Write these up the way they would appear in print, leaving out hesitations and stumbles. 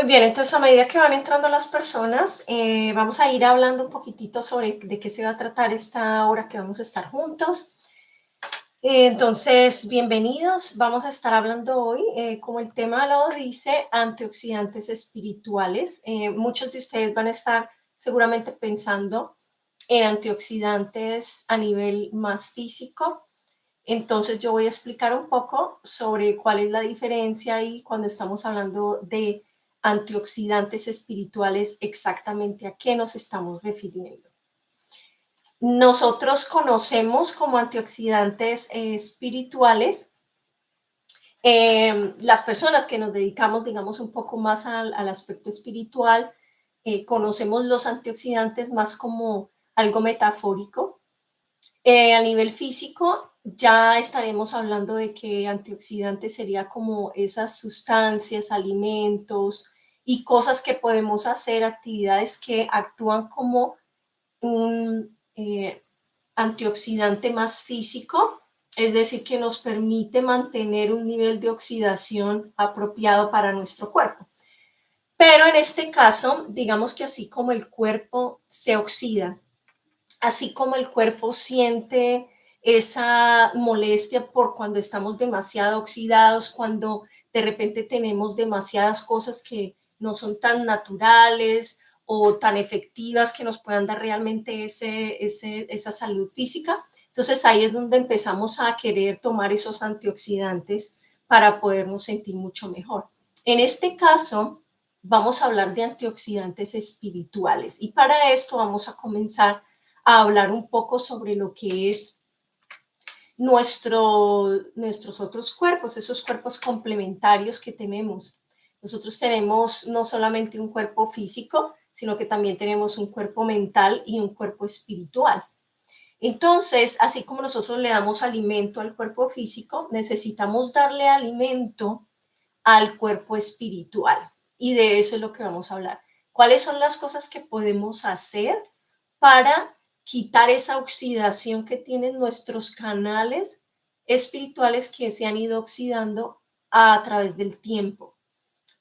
Muy bien, entonces a medida que van entrando las personas, vamos a ir hablando un poquitito sobre de qué se va a tratar esta hora que vamos a estar juntos. Entonces, bienvenidos. Vamos a estar hablando hoy, como el tema lo dice, antioxidantes espirituales. Muchos de ustedes van a estar seguramente pensando en antioxidantes a nivel más físico. Entonces, yo voy a explicar un poco sobre cuál es la diferencia y cuando estamos hablando de antioxidantes espirituales, exactamente a qué nos estamos refiriendo. Nosotros conocemos como antioxidantes espirituales las personas que nos dedicamos, digamos, un poco más al aspecto espiritual, conocemos los antioxidantes más como algo metafórico. A nivel físico, ya estaremos hablando de que antioxidantes sería como esas sustancias, alimentos y cosas que podemos hacer, actividades que actúan como un antioxidante más físico, es decir, que nos permite mantener un nivel de oxidación apropiado para nuestro cuerpo. Pero en este caso, digamos que así como el cuerpo se oxida, así como el cuerpo siente esa molestia por cuando estamos demasiado oxidados, cuando de repente tenemos demasiadas cosas que no son tan naturales o tan efectivas que nos puedan dar realmente esa salud física. Entonces ahí es donde empezamos a querer tomar esos antioxidantes para podernos sentir mucho mejor. En este caso, vamos a hablar de antioxidantes espirituales y para esto vamos a comenzar a hablar un poco sobre lo que es nuestros otros cuerpos, esos cuerpos complementarios que tenemos. Nosotros tenemos no solamente un cuerpo físico, sino que también tenemos un cuerpo mental y un cuerpo espiritual. Entonces, así como nosotros le damos alimento al cuerpo físico, necesitamos darle alimento al cuerpo espiritual. Y de eso es lo que vamos a hablar. ¿Cuáles son las cosas que podemos hacer para quitar esa oxidación que tienen nuestros canales espirituales que se han ido oxidando a través del tiempo?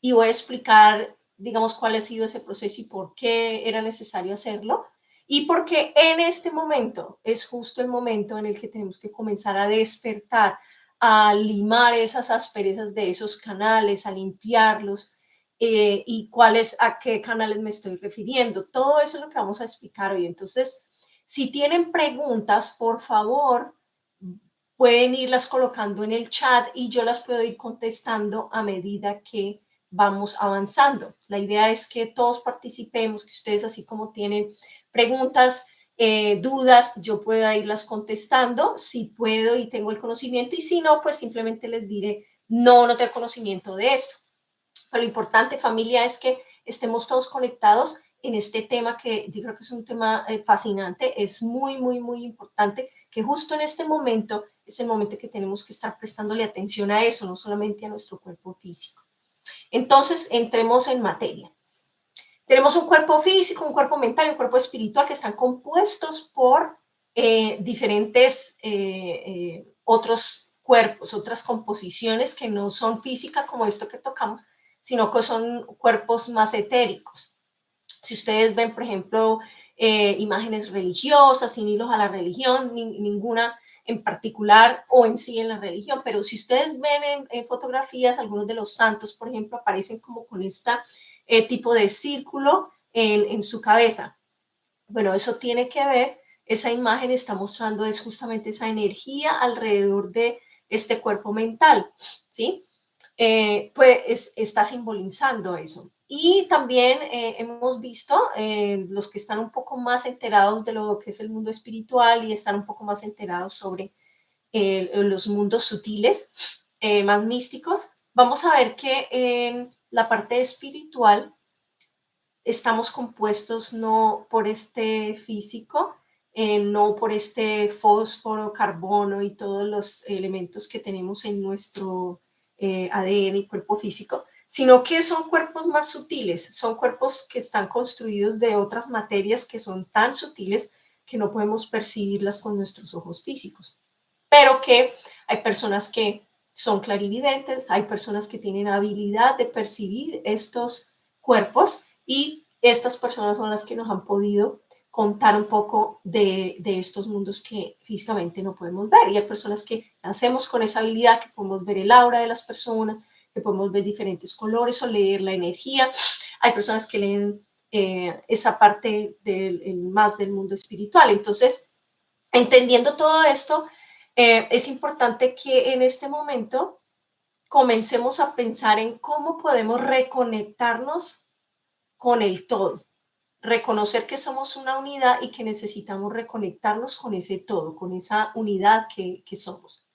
Y voy a explicar, digamos, cuál ha sido ese proceso y por qué era necesario hacerlo. Y porque en este momento es justo el momento en el que tenemos que comenzar a despertar, a limar esas asperezas de esos canales, a limpiarlos, y a qué canales me estoy refiriendo. Todo eso es lo que vamos a explicar hoy. Entonces, si tienen preguntas, por favor, pueden irlas colocando en el chat y yo las puedo ir contestando a medida que vamos avanzando. La idea es que todos participemos, que ustedes así como tienen preguntas, dudas, yo pueda irlas contestando, si puedo y tengo el conocimiento, y si no, pues simplemente les diré, no, no tengo conocimiento de esto. Pero lo importante, familia, es que estemos todos conectados en este tema que yo creo que es un tema fascinante, es muy, muy, muy importante, que justo en este momento es el momento que tenemos que estar prestándole atención a eso, no solamente a nuestro cuerpo físico. Entonces, entremos en materia. Tenemos un cuerpo físico, un cuerpo mental y un cuerpo espiritual que están compuestos por diferentes otros cuerpos, otras composiciones que no son físicas como esto que tocamos, sino que son cuerpos más etéricos. Si ustedes ven, por ejemplo, imágenes religiosas, sin hilos a la religión, ninguna en particular o en sí en la religión, pero si ustedes ven en fotografías, algunos de los santos, por ejemplo, aparecen como con esta tipo de círculo en su cabeza. Bueno, eso tiene que ver, esa imagen está mostrando es justamente esa energía alrededor de este cuerpo mental, ¿sí? Pues está simbolizando eso. Y también hemos visto, los que están un poco más enterados de lo que es el mundo espiritual y están un poco más enterados sobre los mundos sutiles, más místicos, vamos a ver que en la parte espiritual estamos compuestos no por este físico, no por este fósforo, carbono y todos los elementos que tenemos en nuestro ADN y cuerpo físico, sino que son cuerpos más sutiles, son cuerpos que están construidos de otras materias que son tan sutiles que no podemos percibirlas con nuestros ojos físicos, pero que hay personas que son clarividentes, hay personas que tienen habilidad de percibir estos cuerpos y estas personas son las que nos han podido contar un poco de estos mundos que físicamente no podemos ver. Y hay personas que nacemos con esa habilidad, que podemos ver el aura de las personas, que podemos ver diferentes colores o leer la energía. Hay personas que leen esa parte más del mundo espiritual. Entonces, entendiendo todo esto, es importante que en este momento comencemos a pensar en cómo podemos reconectarnos con el todo. Reconocer que somos una unidad y que necesitamos reconectarnos con ese todo, con esa unidad que somos.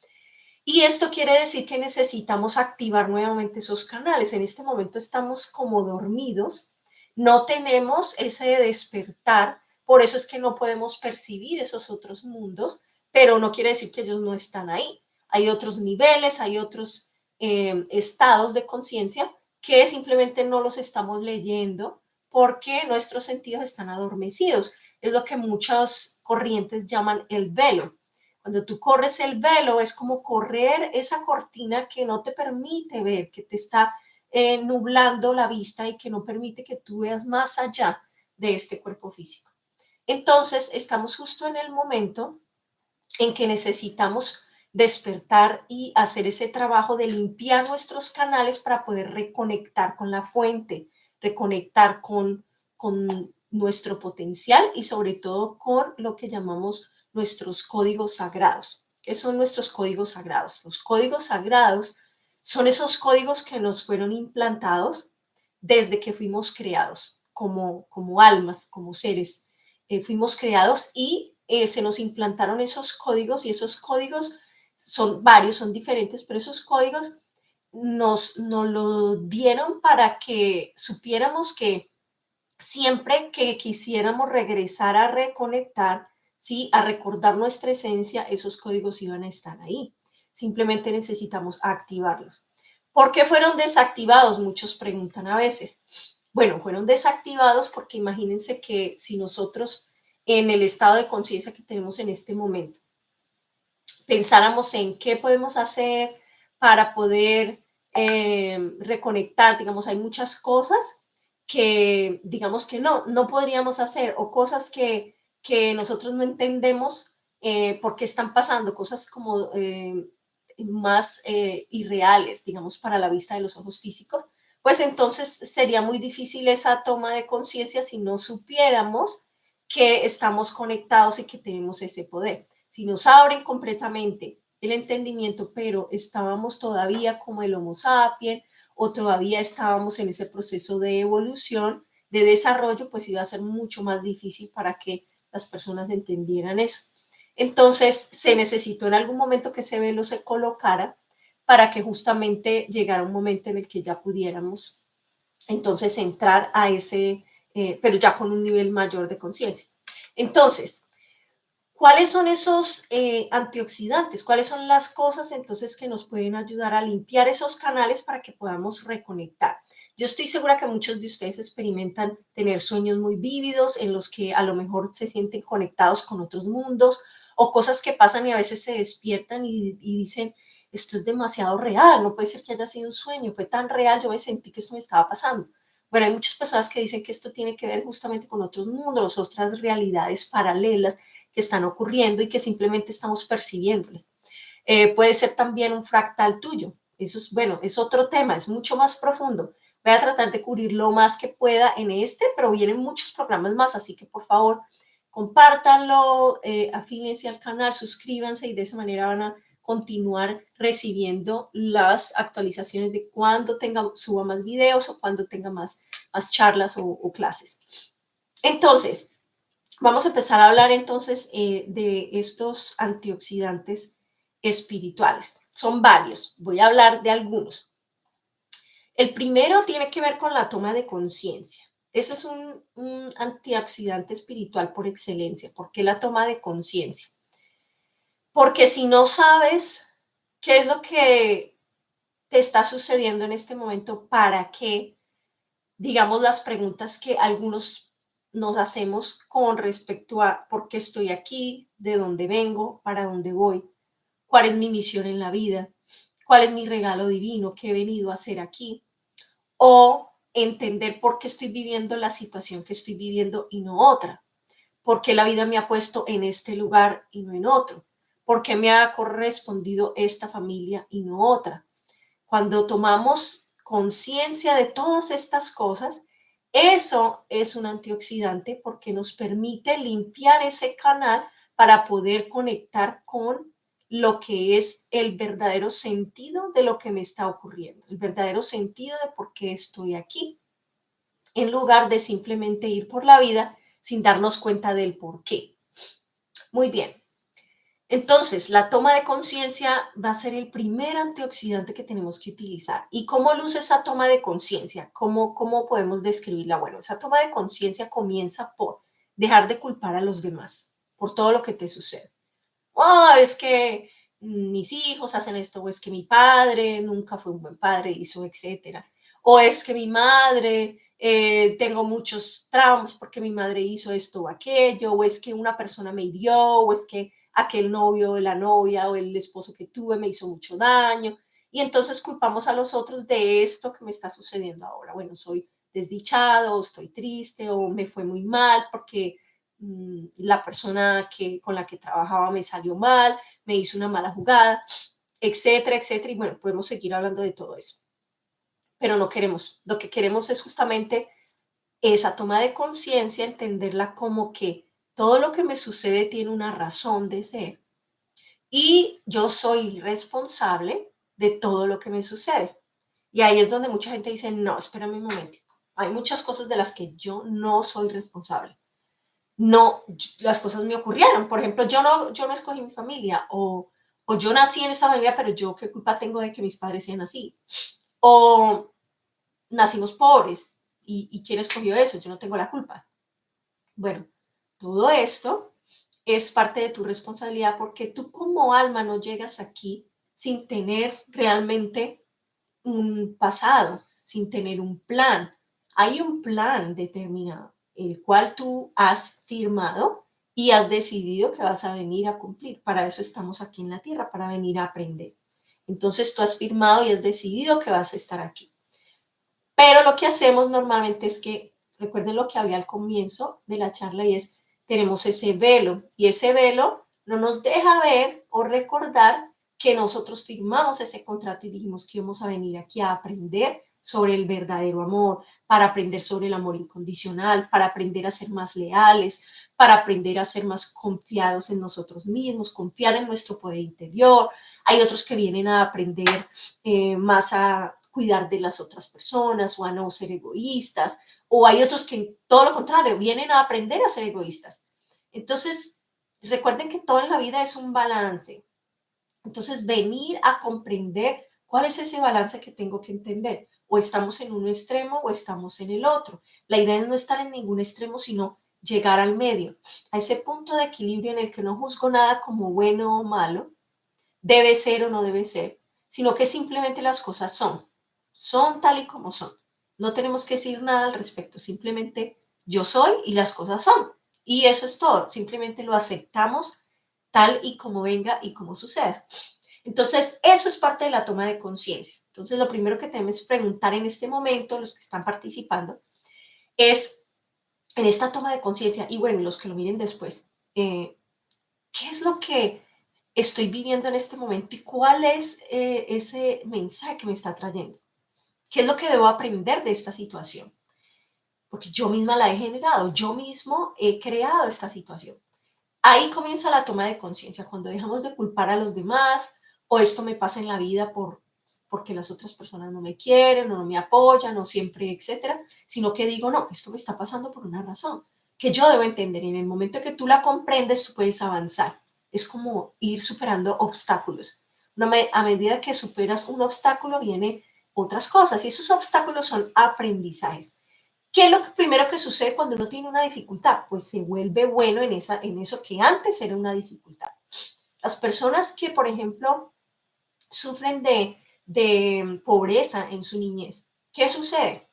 Y esto quiere decir que necesitamos activar nuevamente esos canales. En este momento estamos como dormidos, no tenemos ese despertar, por eso es que no podemos percibir esos otros mundos, pero no quiere decir que ellos no están ahí. Hay otros niveles, hay otros estados de conciencia que simplemente no los estamos leyendo porque nuestros sentidos están adormecidos. Es lo que muchas corrientes llaman el velo. Cuando tú corres el velo es como correr esa cortina que no te permite ver, que te está nublando la vista y que no permite que tú veas más allá de este cuerpo físico. Entonces, estamos justo en el momento en que necesitamos despertar y hacer ese trabajo de limpiar nuestros canales para poder reconectar con la fuente, reconectar con nuestro potencial y sobre todo con lo que llamamos nuestros códigos sagrados. ¿Qué son nuestros códigos sagrados? Los códigos sagrados son esos códigos que nos fueron implantados desde que fuimos creados como almas, como seres. Fuimos creados y se nos implantaron esos códigos y esos códigos son varios, son diferentes, pero esos códigos nos lo dieron para que supiéramos que siempre que quisiéramos regresar a reconectar, ¿sí? A recordar nuestra esencia, esos códigos iban a estar ahí. Simplemente necesitamos activarlos. ¿Por qué fueron desactivados? Muchos preguntan a veces. Bueno, fueron desactivados porque imagínense que si nosotros en el estado de conciencia que tenemos en este momento pensáramos en qué podemos hacer para poder reconectar, digamos, hay muchas cosas que digamos que no podríamos hacer o cosas que nosotros no entendemos por qué están pasando, cosas como más irreales, digamos, para la vista de los ojos físicos, pues entonces sería muy difícil esa toma de conciencia si no supiéramos que estamos conectados y que tenemos ese poder. Si nos abren completamente el entendimiento, pero estábamos todavía como el Homo sapiens o todavía estábamos en ese proceso de evolución, de desarrollo, pues iba a ser mucho más difícil para que las personas entendieran eso. Entonces, se necesitó en algún momento que ese velo se colocara para que justamente llegara un momento en el que ya pudiéramos entonces entrar a ese, pero ya con un nivel mayor de conciencia. Entonces, ¿cuáles son esos antioxidantes? ¿Cuáles son las cosas entonces que nos pueden ayudar a limpiar esos canales para que podamos reconectar? Yo estoy segura que muchos de ustedes experimentan tener sueños muy vívidos en los que a lo mejor se sienten conectados con otros mundos o cosas que pasan y a veces se despiertan y dicen, esto es demasiado real, no puede ser que haya sido un sueño, fue tan real, yo me sentí que esto me estaba pasando. Bueno, hay muchas personas que dicen que esto tiene que ver justamente con otros mundos, otras realidades paralelas que están ocurriendo y que simplemente estamos percibiéndoles. Puede ser también un fractal tuyo. Eso es, bueno, es otro tema, es mucho más profundo. Voy a tratar de cubrir lo más que pueda en este, pero vienen muchos programas más, así que por favor, compártanlo, afílense al canal, suscríbanse y de esa manera van a continuar recibiendo las actualizaciones de cuando suba más videos o cuando tenga más charlas o clases. Entonces, vamos a empezar a hablar entonces de estos antioxidantes espirituales. Son varios, voy a hablar de algunos. El primero tiene que ver con la toma de conciencia. Ese es un antioxidante espiritual por excelencia. ¿Por qué la toma de conciencia? Porque si no sabes qué es lo que te está sucediendo en este momento, para qué, digamos, las preguntas que algunos nos hacemos con respecto a por qué estoy aquí, de dónde vengo, para dónde voy, cuál es mi misión en la vida, cuál es mi regalo divino, qué he venido a hacer aquí, o entender por qué estoy viviendo la situación que estoy viviendo y no otra. ¿Por qué la vida me ha puesto en este lugar y no en otro? ¿Por qué me ha correspondido esta familia y no otra? Cuando tomamos conciencia de todas estas cosas, eso es un antioxidante porque nos permite limpiar ese canal para poder conectar con lo que es el verdadero sentido de lo que me está ocurriendo, el verdadero sentido de por qué estoy aquí, en lugar de simplemente ir por la vida sin darnos cuenta del por qué. Muy bien. Entonces, la toma de conciencia va a ser el primer antioxidante que tenemos que utilizar. ¿Y cómo luce esa toma de conciencia? ¿Cómo podemos describirla? Bueno, esa toma de conciencia comienza por dejar de culpar a los demás por todo lo que te sucede. Oh, es que mis hijos hacen esto, o es que mi padre nunca fue un buen padre, hizo, etcétera. O es que mi madre, tengo muchos traumas porque mi madre hizo esto o aquello, o es que una persona me hirió, o es que aquel novio, la novia o el esposo que tuve me hizo mucho daño. Y entonces culpamos a los otros de esto que me está sucediendo ahora. Bueno, soy desdichado, o estoy triste, o me fue muy mal porque la persona con la que trabajaba me salió mal, me hizo una mala jugada, etcétera, etcétera. Y bueno, podemos seguir hablando de todo eso. Pero no queremos. Lo que queremos es justamente esa toma de conciencia, entenderla como que todo lo que me sucede tiene una razón de ser y yo soy responsable de todo lo que me sucede. Y ahí es donde mucha gente dice, no, espérame un momento. Hay muchas cosas de las que yo no soy responsable. No, las cosas me ocurrieron. Por ejemplo, yo no escogí mi familia o yo nací en esa familia, pero yo qué culpa tengo de que mis padres sean así. O nacimos pobres y quién escogió eso, yo no tengo la culpa. Bueno, todo esto es parte de tu responsabilidad porque tú como alma no llegas aquí sin tener realmente un pasado, sin tener un plan. Hay un plan determinado, el cual tú has firmado y has decidido que vas a venir a cumplir. Para eso estamos aquí en la tierra, para venir a aprender. Entonces tú has firmado y has decidido que vas a estar aquí. Pero lo que hacemos normalmente es que, recuerden lo que hablé al comienzo de la charla y es, tenemos ese velo y ese velo no nos deja ver o recordar que nosotros firmamos ese contrato y dijimos que íbamos a venir aquí a aprender sobre el verdadero amor, para aprender sobre el amor incondicional, para aprender a ser más leales, para aprender a ser más confiados en nosotros mismos, confiar en nuestro poder interior. Hay otros que vienen a aprender más a cuidar de las otras personas o a no ser egoístas, o hay otros que todo lo contrario, vienen a aprender a ser egoístas. Entonces, recuerden que todo en la vida es un balance. Entonces, venir a comprender cuál es ese balance que tengo que entender. O estamos en un extremo o estamos en el otro. La idea es no estar en ningún extremo, sino llegar al medio, a ese punto de equilibrio en el que no juzgo nada como bueno o malo, debe ser o no debe ser, sino que simplemente las cosas son tal y como son. No tenemos que decir nada al respecto, simplemente yo soy y las cosas son. Y eso es todo, simplemente lo aceptamos tal y como venga y como suceda. Entonces, eso es parte de la toma de conciencia. Entonces, lo primero que tenemos que preguntar en este momento, los que están participando, es en esta toma de conciencia, y bueno, los que lo miren después, ¿qué es lo que estoy viviendo en este momento y cuál es ese mensaje que me está trayendo? ¿Qué es lo que debo aprender de esta situación? Porque yo misma la he generado, yo mismo he creado esta situación. Ahí comienza la toma de conciencia, cuando dejamos de culpar a los demás o esto me pasa en la vida porque las otras personas no me quieren o no me apoyan o siempre, etcétera, sino que digo, no, esto me está pasando por una razón que yo debo entender y en el momento que tú la comprendes, tú puedes avanzar. Es como ir superando obstáculos. A medida que superas un obstáculo, vienen otras cosas y esos obstáculos son aprendizajes. ¿Qué es lo primero que sucede cuando uno tiene una dificultad? Pues se vuelve bueno en eso que antes era una dificultad. Las personas que, por ejemplo, sufren de pobreza en su niñez, ¿qué sucede?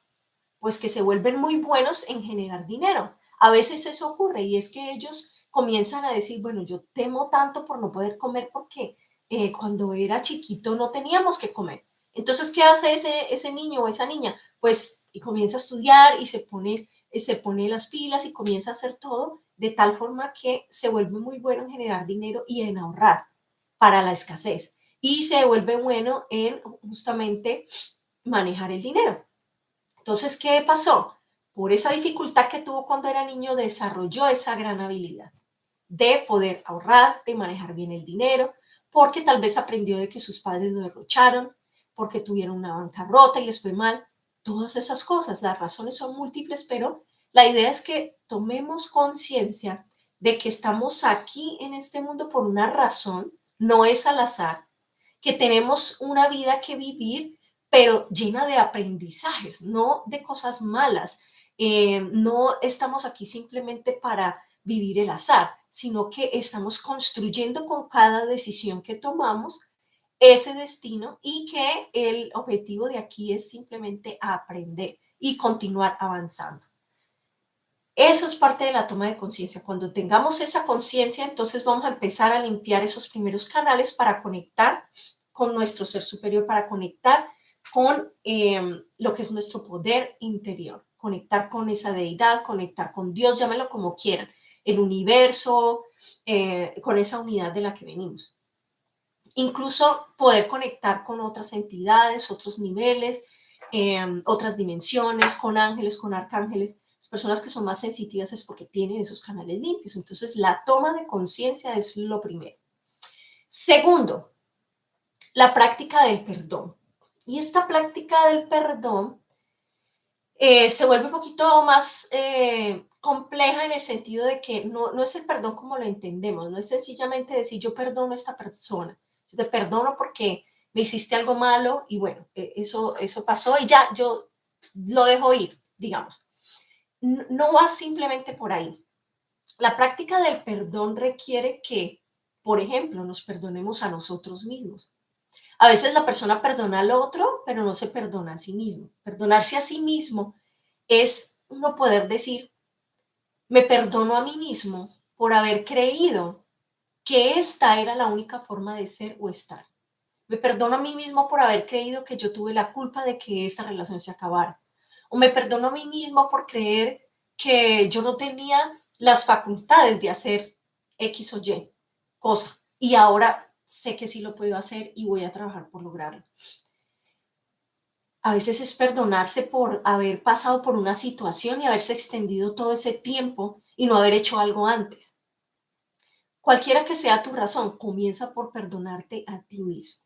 Pues que se vuelven muy buenos en generar dinero. A veces eso ocurre y es que ellos comienzan a decir, bueno, yo temo tanto por no poder comer porque cuando era chiquito no teníamos que comer. Entonces, ¿qué hace ese niño o esa niña? Pues y comienza a estudiar y se pone las pilas y comienza a hacer todo de tal forma que se vuelve muy bueno en generar dinero y en ahorrar para la escasez. Y se vuelve bueno en justamente manejar el dinero. Entonces, ¿qué pasó? Por esa dificultad que tuvo cuando era niño, desarrolló esa gran habilidad de poder ahorrar, de manejar bien el dinero, porque tal vez aprendió de que sus padres lo derrocharon, porque tuvieron una bancarrota y les fue mal. Todas esas cosas, las razones son múltiples, pero la idea es que tomemos conciencia de que estamos aquí en este mundo por una razón, no es al azar, que tenemos una vida que vivir, pero llena de aprendizajes, no de cosas malas. No estamos aquí simplemente para vivir el azar, sino que estamos construyendo con cada decisión que tomamos ese destino y que el objetivo de aquí es simplemente aprender y continuar avanzando. Eso es parte de la toma de conciencia. Cuando tengamos esa conciencia, entonces vamos a empezar a limpiar esos primeros canales para conectar con nuestro ser superior, para conectar con lo que es nuestro poder interior, conectar con esa deidad, conectar con Dios, llámelo como quieran, el universo, con esa unidad de la que venimos. Incluso poder conectar con otras entidades, otros niveles, otras dimensiones, con ángeles, con arcángeles. Las personas que son más sensitivas es porque tienen esos canales limpios. Entonces, la toma de conciencia es lo primero. Segundo, la práctica del perdón. Y esta práctica del perdón se vuelve un poquito más compleja en el sentido de que no es el perdón como lo entendemos, no es sencillamente decir yo perdono a esta persona, yo te perdono porque me hiciste algo malo y bueno, eso pasó y ya yo lo dejo ir, digamos. No va simplemente por ahí. La práctica del perdón requiere que, por ejemplo, nos perdonemos a nosotros mismos. A veces la persona perdona al otro, pero no se perdona a sí mismo. Perdonarse a sí mismo es uno poder decir, me perdono a mí mismo por haber creído que esta era la única forma de ser o estar. Me perdono a mí mismo por haber creído que yo tuve la culpa de que esta relación se acabara. O me perdono a mí mismo por creer que yo no tenía las facultades de hacer X o Y cosa. Y ahora sé que sí lo puedo hacer y voy a trabajar por lograrlo. A veces es perdonarse por haber pasado por una situación y haberse extendido todo ese tiempo y no haber hecho algo antes. Cualquiera que sea tu razón, comienza por perdonarte a ti mismo.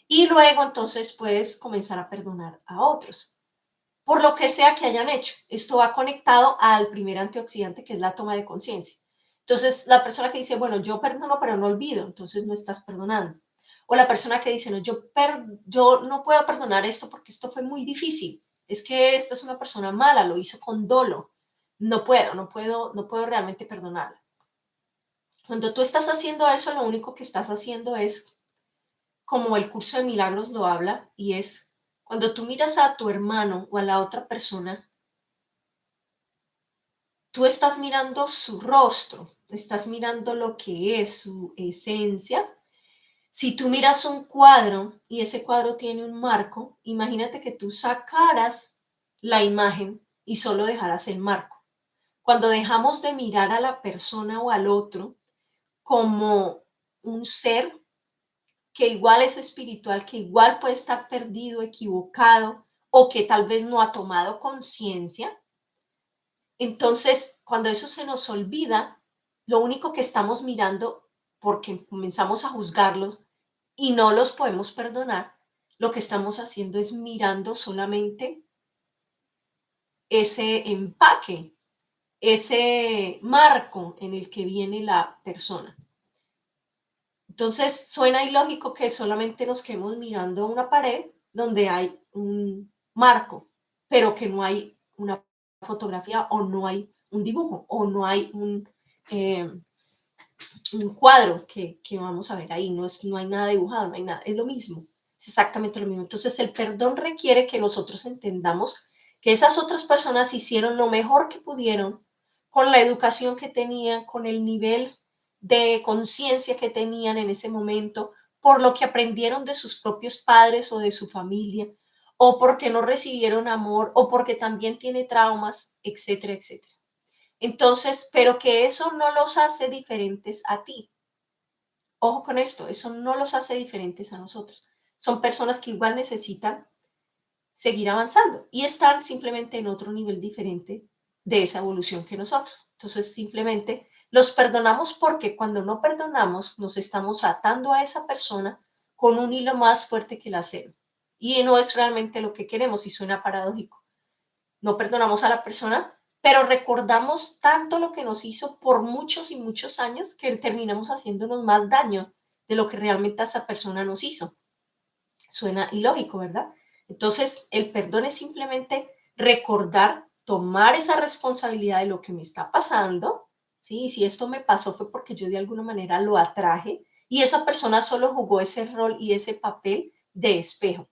Y luego entonces puedes comenzar a perdonar a otros, por lo que sea que hayan hecho. Esto va conectado al primer antioxidante, que es la toma de conciencia. Entonces, la persona que dice, bueno, yo perdono, pero no olvido, entonces no estás perdonando. O la persona que dice, no, yo no puedo perdonar esto porque esto fue muy difícil. Es que esta es una persona mala, lo hizo con dolo. No puedo realmente perdonarla. Cuando tú estás haciendo eso, lo único que estás haciendo es, como el curso de milagros lo habla, y es cuando tú miras a tu hermano o a la otra persona, tú estás mirando su rostro, estás mirando lo que es su esencia. Si tú miras un cuadro y ese cuadro tiene un marco, imagínate que tú sacaras la imagen y solo dejaras el marco. Cuando dejamos de mirar a la persona o al otro como un ser que igual es espiritual, que igual puede estar perdido, equivocado o que tal vez no ha tomado conciencia, entonces cuando eso se nos olvida, lo único que estamos mirando, porque comenzamos a juzgarlos y no los podemos perdonar, lo que estamos haciendo es mirando solamente ese empaque, ese marco en el que viene la persona. Entonces suena ilógico que solamente nos quedemos mirando una pared donde hay un marco, pero que no hay una fotografía o no hay un dibujo o no hay un cuadro que vamos a ver ahí, no hay nada dibujado, no hay nada, es lo mismo, es exactamente lo mismo. Entonces el perdón requiere que nosotros entendamos que esas otras personas hicieron lo mejor que pudieron con la educación que tenían, con el nivel de conciencia que tenían en ese momento, por lo que aprendieron de sus propios padres o de su familia, o porque no recibieron amor, o porque también tiene traumas, etcétera, etcétera. Entonces, pero que eso no los hace diferentes a ti. Ojo con esto, eso no los hace diferentes a nosotros. Son personas que igual necesitan seguir avanzando y están simplemente en otro nivel diferente de esa evolución que nosotros. Entonces, simplemente los perdonamos porque cuando no perdonamos nos estamos atando a esa persona con un hilo más fuerte que el acero. Y no es realmente lo que queremos y suena paradójico. No perdonamos a la persona, pero recordamos tanto lo que nos hizo por muchos y muchos años que terminamos haciéndonos más daño de lo que realmente esa persona nos hizo. Suena ilógico, ¿verdad? Entonces, el perdón es simplemente recordar, tomar esa responsabilidad de lo que me está pasando, ¿sí? Y si esto me pasó fue porque yo de alguna manera lo atraje y esa persona solo jugó ese rol y ese papel de espejo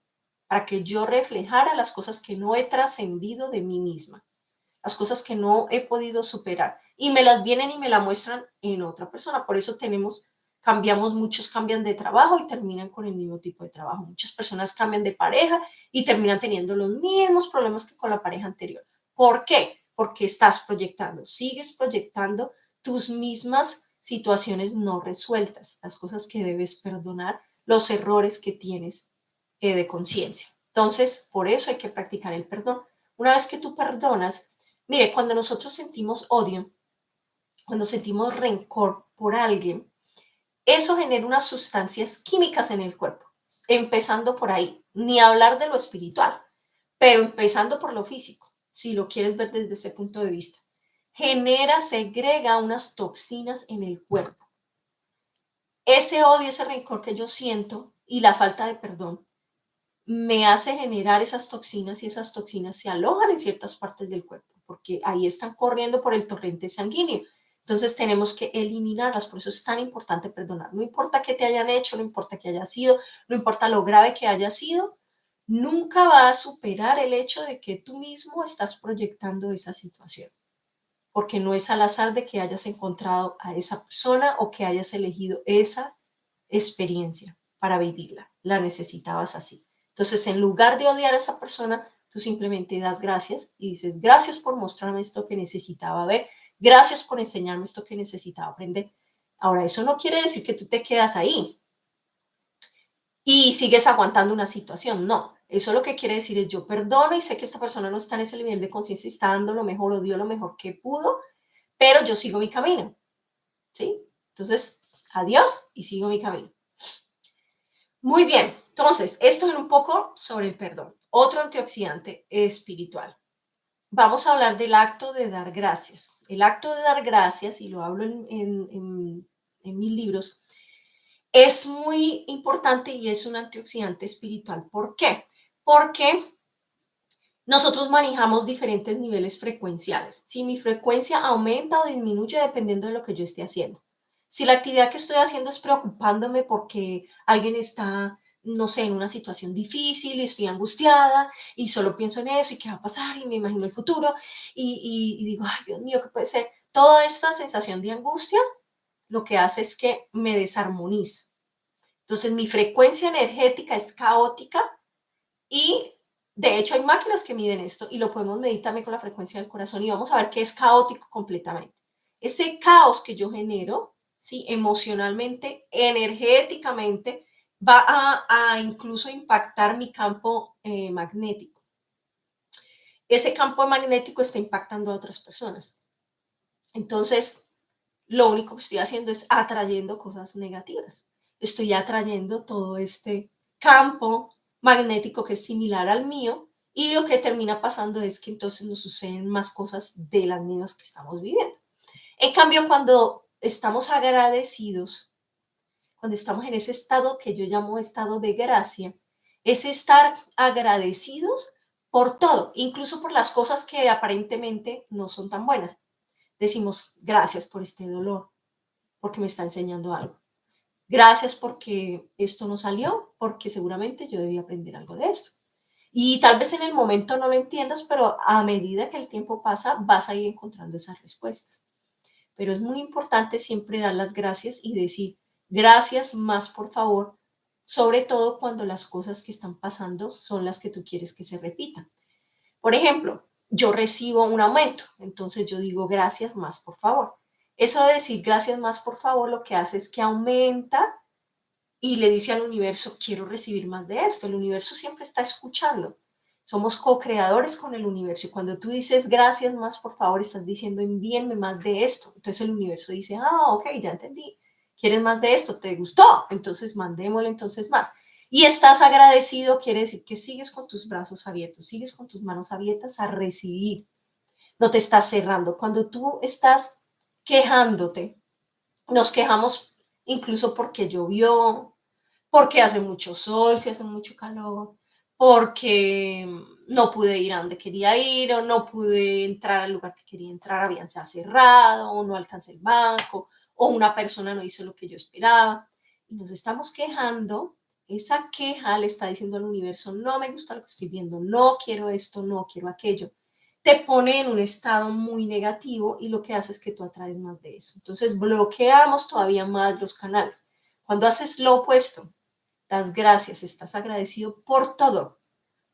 para que yo reflejara las cosas que no he trascendido de mí misma, las cosas que no he podido superar y me las vienen y me la muestran en otra persona. Por eso cambiamos, muchos cambian de trabajo y terminan con el mismo tipo de trabajo. Muchas personas cambian de pareja y terminan teniendo los mismos problemas que con la pareja anterior. ¿Por qué? Porque estás proyectando, sigues proyectando tus mismas situaciones no resueltas, las cosas que debes perdonar, los errores que tienes de conciencia. Entonces, por eso hay que practicar el perdón. Una vez que tú perdonas, mire, cuando nosotros sentimos odio, cuando sentimos rencor por alguien, eso genera unas sustancias químicas en el cuerpo, empezando por ahí, ni hablar de lo espiritual, pero empezando por lo físico, si lo quieres ver desde ese punto de vista. Segrega unas toxinas en el cuerpo. Ese odio, ese rencor que yo siento y la falta de perdón me hace generar esas toxinas y esas toxinas se alojan en ciertas partes del cuerpo porque ahí están corriendo por el torrente sanguíneo. Entonces tenemos que eliminarlas, por eso es tan importante perdonar. No importa qué te hayan hecho, no importa qué haya sido, no importa lo grave que haya sido, nunca va a superar el hecho de que tú mismo estás proyectando esa situación, porque no es al azar de que hayas encontrado a esa persona o que hayas elegido esa experiencia para vivirla, la necesitabas así. Entonces, en lugar de odiar a esa persona, tú simplemente das gracias y dices, gracias por mostrarme esto que necesitaba ver, gracias por enseñarme esto que necesitaba aprender. Ahora, eso no quiere decir que tú te quedas ahí y sigues aguantando una situación, no. Eso lo que quiere decir es yo perdono y sé que esta persona no está en ese nivel de conciencia y está dando lo mejor o dio lo mejor que pudo, pero yo sigo mi camino, ¿sí? Entonces, adiós y sigo mi camino. Muy bien, entonces, esto es un poco sobre el perdón. Otro antioxidante espiritual. Vamos a hablar del acto de dar gracias. El acto de dar gracias, y lo hablo en mis libros, es muy importante y es un antioxidante espiritual. ¿Por qué? Porque nosotros manejamos diferentes niveles frecuenciales. Si mi frecuencia aumenta o disminuye dependiendo de lo que yo esté haciendo. Si la actividad que estoy haciendo es preocupándome porque alguien está, no sé, en una situación difícil y estoy angustiada y solo pienso en eso y qué va a pasar y me imagino el futuro y digo, ay, Dios mío, ¿qué puede ser? Toda esta sensación de angustia lo que hace es que me desarmoniza. Entonces mi frecuencia energética es caótica y de hecho hay máquinas que miden esto y lo podemos medir también con la frecuencia del corazón y vamos a ver que es caótico completamente. Ese caos que yo genero, ¿sí? Emocionalmente, energéticamente, va a incluso impactar mi campo magnético. Ese campo magnético está impactando a otras personas. Entonces, lo único que estoy haciendo es atrayendo cosas negativas. Estoy atrayendo todo este campo magnético que es similar al mío y lo que termina pasando es que entonces nos suceden más cosas de las mismas que estamos viviendo. En cambio, cuando estamos agradecidos, cuando estamos en ese estado que yo llamo estado de gracia, es estar agradecidos por todo, incluso por las cosas que aparentemente no son tan buenas. Decimos gracias por este dolor, porque me está enseñando algo. Gracias porque esto no salió, porque seguramente yo debí aprender algo de esto. Y tal vez en el momento no lo entiendas, pero a medida que el tiempo pasa, vas a ir encontrando esas respuestas. Pero es muy importante siempre dar las gracias y decir, gracias más por favor, sobre todo cuando las cosas que están pasando son las que tú quieres que se repitan. Por ejemplo, yo recibo un aumento, entonces yo digo gracias más, por favor. Eso de decir gracias más, por favor, lo que hace es que aumenta y le dice al universo, quiero recibir más de esto. El universo siempre está escuchando. Somos co-creadores con el universo. Y cuando tú dices gracias más, por favor, estás diciendo envíenme más de esto. Entonces el universo dice, ok, ya entendí. ¿Quieres más de esto? ¿Te gustó? Entonces mandémosle entonces más. Y estás agradecido, quiere decir que sigues con tus brazos abiertos, sigues con tus manos abiertas a recibir. No te estás cerrando. Cuando tú estás quejándote, nos quejamos incluso porque llovió, porque hace mucho sol, si hace mucho calor, porque no pude ir a donde quería ir o no pude entrar al lugar que quería entrar, habían se ha cerrado o no alcancé el banco o una persona no hizo lo que yo esperaba. Y nos estamos quejando, esa queja le está diciendo al universo, no me gusta lo que estoy viendo, no quiero esto, no quiero aquello. Te pone en un estado muy negativo y lo que hace es que tú atraes más de eso. Entonces bloqueamos todavía más los canales. Cuando haces lo opuesto, das gracias, estás agradecido por todo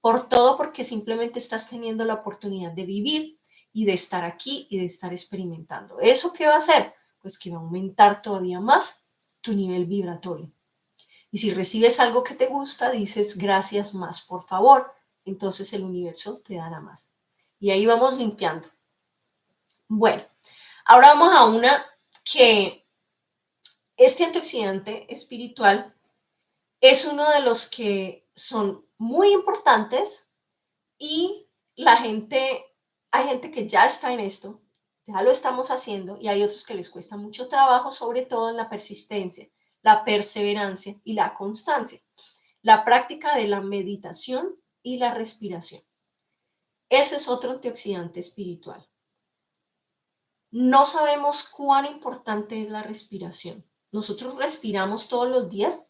porque simplemente estás teniendo la oportunidad de vivir y de estar aquí y de estar experimentando. ¿Eso qué va a hacer? Pues que va a aumentar todavía más tu nivel vibratorio. Y si recibes algo que te gusta, dices gracias más, por favor. Entonces el universo te dará más. Y ahí vamos limpiando. Bueno, ahora vamos a una que este antioxidante espiritual es uno de los que son muy importantes y la gente, hay gente que ya está en esto, ya lo estamos haciendo y hay otros que les cuesta mucho trabajo, sobre todo en la persistencia, la perseverancia y la constancia. La práctica de la meditación y la respiración. Ese es otro antioxidante espiritual. No sabemos cuán importante es la respiración. Nosotros respiramos todos los días,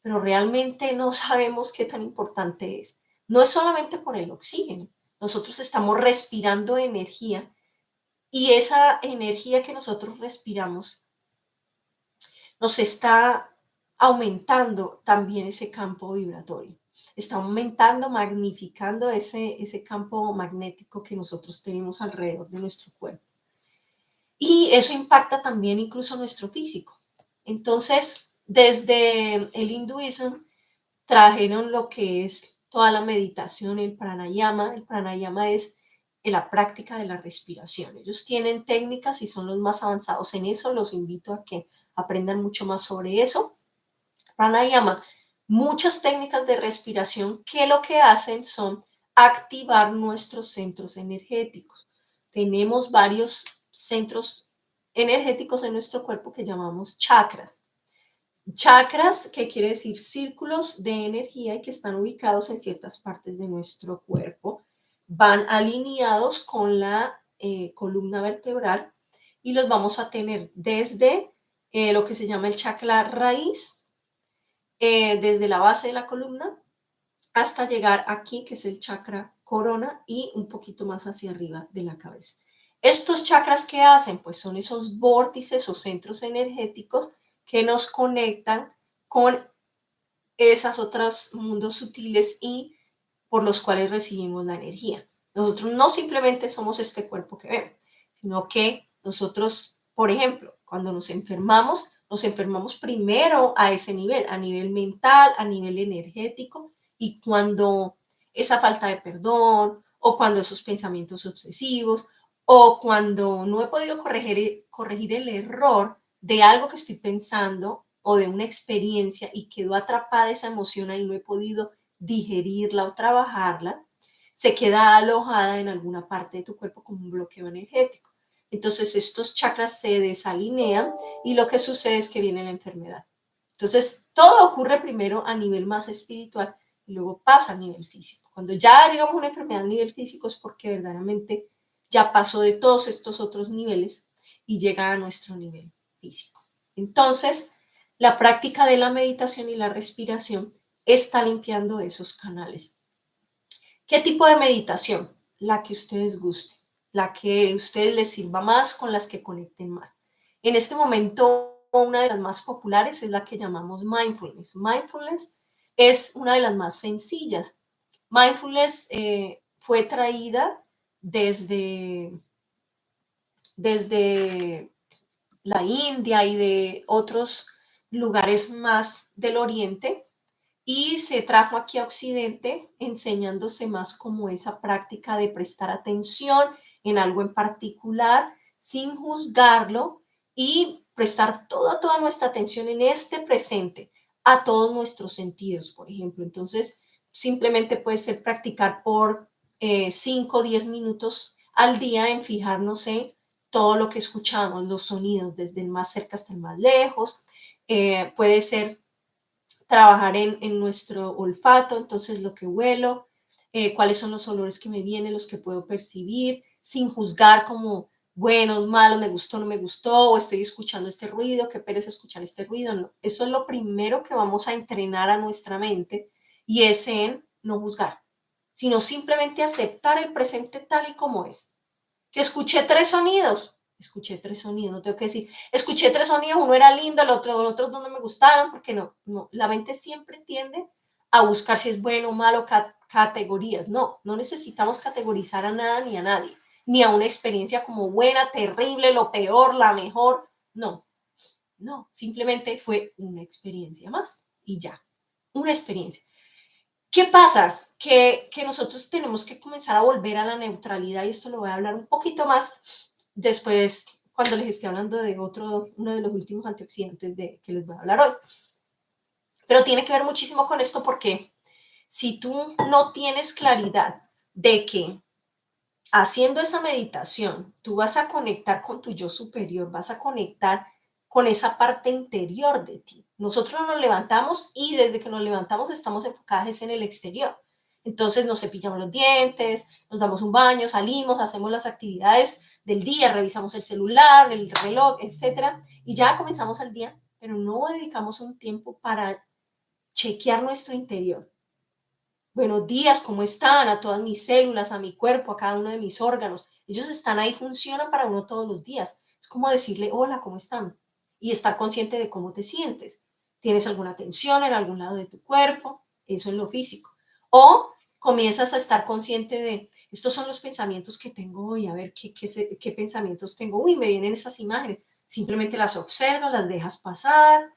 pero realmente no sabemos qué tan importante es. No es solamente por el oxígeno. Nosotros estamos respirando energía y esa energía que nosotros respiramos nos está aumentando también ese campo vibratorio. Está aumentando, magnificando ese campo magnético que nosotros tenemos alrededor de nuestro cuerpo. Y eso impacta también incluso nuestro físico. Entonces, desde el hinduismo trajeron lo que es toda la meditación, el pranayama. El pranayama es la práctica de la respiración. Ellos tienen técnicas y son los más avanzados en eso. Los invito a que aprendan mucho más sobre eso. Pranayama, muchas técnicas de respiración que lo que hacen son activar nuestros centros energéticos. Tenemos varios centros energéticos en nuestro cuerpo que llamamos chakras. Chakras, que quiere decir círculos de energía y que están ubicados en ciertas partes de nuestro cuerpo, van alineados con la columna vertebral y los vamos a tener desde lo que se llama el chakra raíz, desde la base de la columna hasta llegar aquí, que es el chakra corona y un poquito más hacia arriba de la cabeza. Estos chakras, ¿qué hacen? Pues son esos vórtices o centros energéticos que nos conectan con esos otros mundos sutiles y por los cuales recibimos la energía. Nosotros no simplemente somos este cuerpo que vemos, sino que nosotros, por ejemplo, cuando nos enfermamos primero a ese nivel, a nivel mental, a nivel energético, y cuando esa falta de perdón, o cuando esos pensamientos obsesivos, o cuando no he podido corregir el error de algo que estoy pensando o de una experiencia y quedó atrapada esa emoción ahí, no he podido digerirla o trabajarla, se queda alojada en alguna parte de tu cuerpo como un bloqueo energético. Entonces estos chakras se desalinean y lo que sucede es que viene la enfermedad. Entonces todo ocurre primero a nivel más espiritual y luego pasa a nivel físico. Cuando ya llegamos a una enfermedad a nivel físico es porque verdaderamente ya pasó de todos estos otros niveles y llega a nuestro nivel físico. Entonces, la práctica de la meditación y la respiración está limpiando esos canales. ¿Qué tipo de meditación? La que ustedes gusten, la que a ustedes les sirva más, con las que conecten más. En este momento, una de las más populares es la que llamamos mindfulness. Mindfulness es una de las más sencillas. Mindfulness fue traída desde, desde la India y de otros lugares más del Oriente y se trajo aquí a Occidente enseñándose más como esa práctica de prestar atención en algo en particular sin juzgarlo y prestar toda nuestra atención en este presente a todos nuestros sentidos, por ejemplo. Entonces, simplemente puede ser practicar por 5 o 10 minutos al día en fijarnos en todo lo que escuchamos, los sonidos, desde el más cerca hasta el más lejos. Puede ser trabajar en nuestro olfato, entonces lo que huelo, cuáles son los olores que me vienen, los que puedo percibir, sin juzgar como buenos, malos, me gustó, no me gustó, o estoy escuchando este ruido, qué pereza escuchar este ruido. No. Eso es lo primero que vamos a entrenar a nuestra mente y es en no juzgar, sino simplemente aceptar el presente tal y como es. Que escuché tres sonidos, no tengo que decir, escuché tres sonidos, uno era lindo, los otros dos no me gustaron, porque no, la mente siempre tiende a buscar si es bueno o malo, categorías, no necesitamos categorizar a nada ni a nadie, ni a una experiencia como buena, terrible, lo peor, la mejor, no, simplemente fue una experiencia más y ya, una experiencia. ¿Qué pasa? Que nosotros tenemos que comenzar a volver a la neutralidad y esto lo voy a hablar un poquito más después cuando les esté hablando de uno de los últimos antioxidantes que les voy a hablar hoy. Pero tiene que ver muchísimo con esto porque si tú no tienes claridad de que haciendo esa meditación tú vas a conectar con tu yo superior, vas a conectar con esa parte interior de ti. Nosotros nos levantamos y desde que nos levantamos estamos enfocados en el exterior. Entonces nos cepillamos los dientes, nos damos un baño, salimos, hacemos las actividades del día, revisamos el celular, el reloj, etcétera, y ya comenzamos el día, pero no dedicamos un tiempo para chequear nuestro interior. Buenos días, ¿cómo están? A todas mis células, a mi cuerpo, a cada uno de mis órganos. Ellos están ahí, funcionan para uno todos los días. Es como decirle, hola, ¿cómo están? Y estar consciente de cómo te sientes. ¿Tienes alguna tensión en algún lado de tu cuerpo? Eso en lo físico. O comienzas a estar consciente de, estos son los pensamientos que tengo hoy, a ver qué pensamientos tengo. Uy, me vienen esas imágenes. Simplemente las observas, las dejas pasar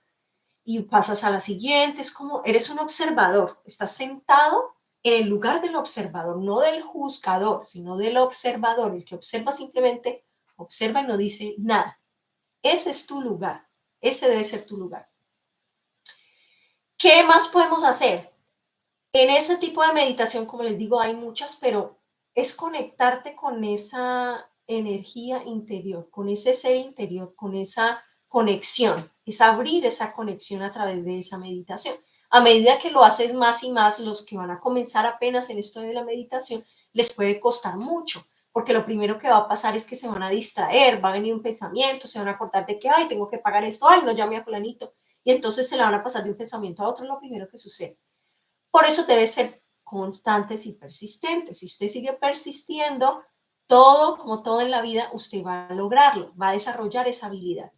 y pasas a la siguiente. Es como, eres un observador, estás sentado en el lugar del observador, no del juzgador, sino del observador, el que observa simplemente observa y no dice nada. Ese es tu lugar, ese debe ser tu lugar. ¿Qué más podemos hacer? En ese tipo de meditación, como les digo, hay muchas, pero es conectarte con esa energía interior, con ese ser interior, con esa conexión, es abrir esa conexión a través de esa meditación. A medida que lo haces más y más, los que van a comenzar apenas en esto de la meditación, les puede costar mucho, porque lo primero que va a pasar es que se van a distraer, va a venir un pensamiento, se van a acordar de que, ay, tengo que pagar esto, ay, no llame a fulanito, y entonces se la van a pasar de un pensamiento a otro, es lo primero que sucede. Por eso debe ser constantes y persistentes. Si usted sigue persistiendo, todo, como todo en la vida, usted va a lograrlo, va a desarrollar esa habilidad.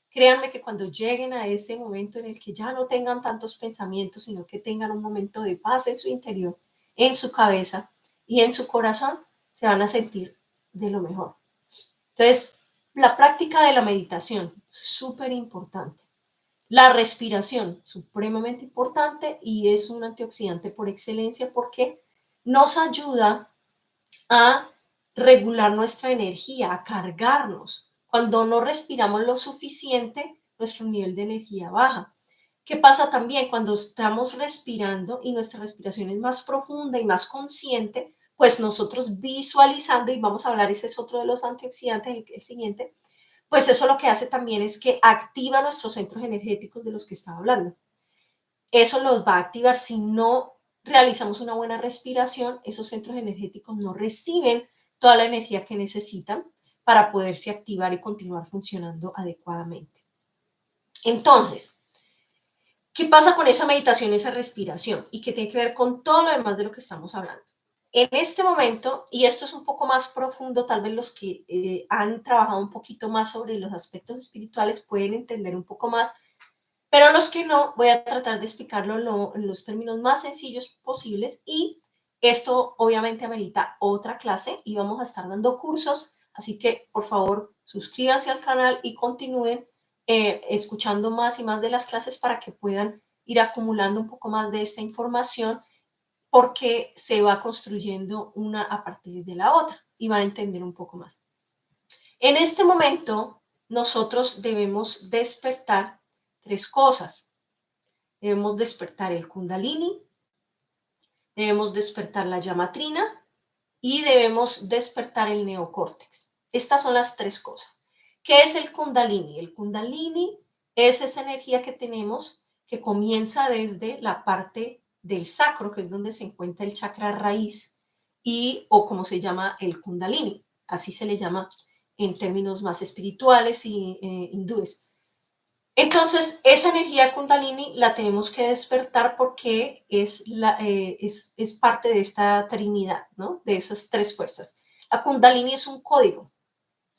Créanme que cuando lleguen a ese momento en el que ya no tengan tantos pensamientos, sino que tengan un momento de paz en su interior, en su cabeza y en su corazón, se van a sentir de lo mejor. Entonces, la práctica de la meditación, súper importante. La respiración, supremamente importante y es un antioxidante por excelencia porque nos ayuda a regular nuestra energía, a cargarnos. Cuando no respiramos lo suficiente, nuestro nivel de energía baja. ¿Qué pasa también cuando estamos respirando y nuestra respiración es más profunda y más consciente? Pues nosotros visualizando, y vamos a hablar, ese es otro de los antioxidantes, el siguiente, pues eso lo que hace también es que activa nuestros centros energéticos de los que estaba hablando. Eso los va a activar si no realizamos una buena respiración, esos centros energéticos no reciben toda la energía que necesitan para poderse activar y continuar funcionando adecuadamente. Entonces, ¿qué pasa con esa meditación, esa respiración? Y qué tiene que ver con todo lo demás de lo que estamos hablando. En este momento, y esto es un poco más profundo, tal vez los que han trabajado un poquito más sobre los aspectos espirituales pueden entender un poco más Pero los que no, voy a tratar de explicarlo en los términos más sencillos posibles y esto obviamente amerita otra clase y vamos a estar dando cursos, así que por favor suscríbanse al canal y continúen escuchando más y más de las clases para que puedan ir acumulando un poco más de esta información porque se va construyendo una a partir de la otra y van a entender un poco más. En este momento, nosotros debemos despertar tres cosas. Debemos despertar el Kundalini, debemos despertar la llamatrina y debemos despertar el neocórtex. Estas son las tres cosas. ¿Qué es el Kundalini? El Kundalini es esa energía que tenemos que comienza desde la parte del sacro, que es donde se encuentra el chakra raíz, o como se llama el Kundalini. Así se le llama en términos más espirituales y hindúes. Entonces, esa energía Kundalini la tenemos que despertar porque es parte de esta trinidad, ¿no? De esas tres fuerzas. La Kundalini es un código.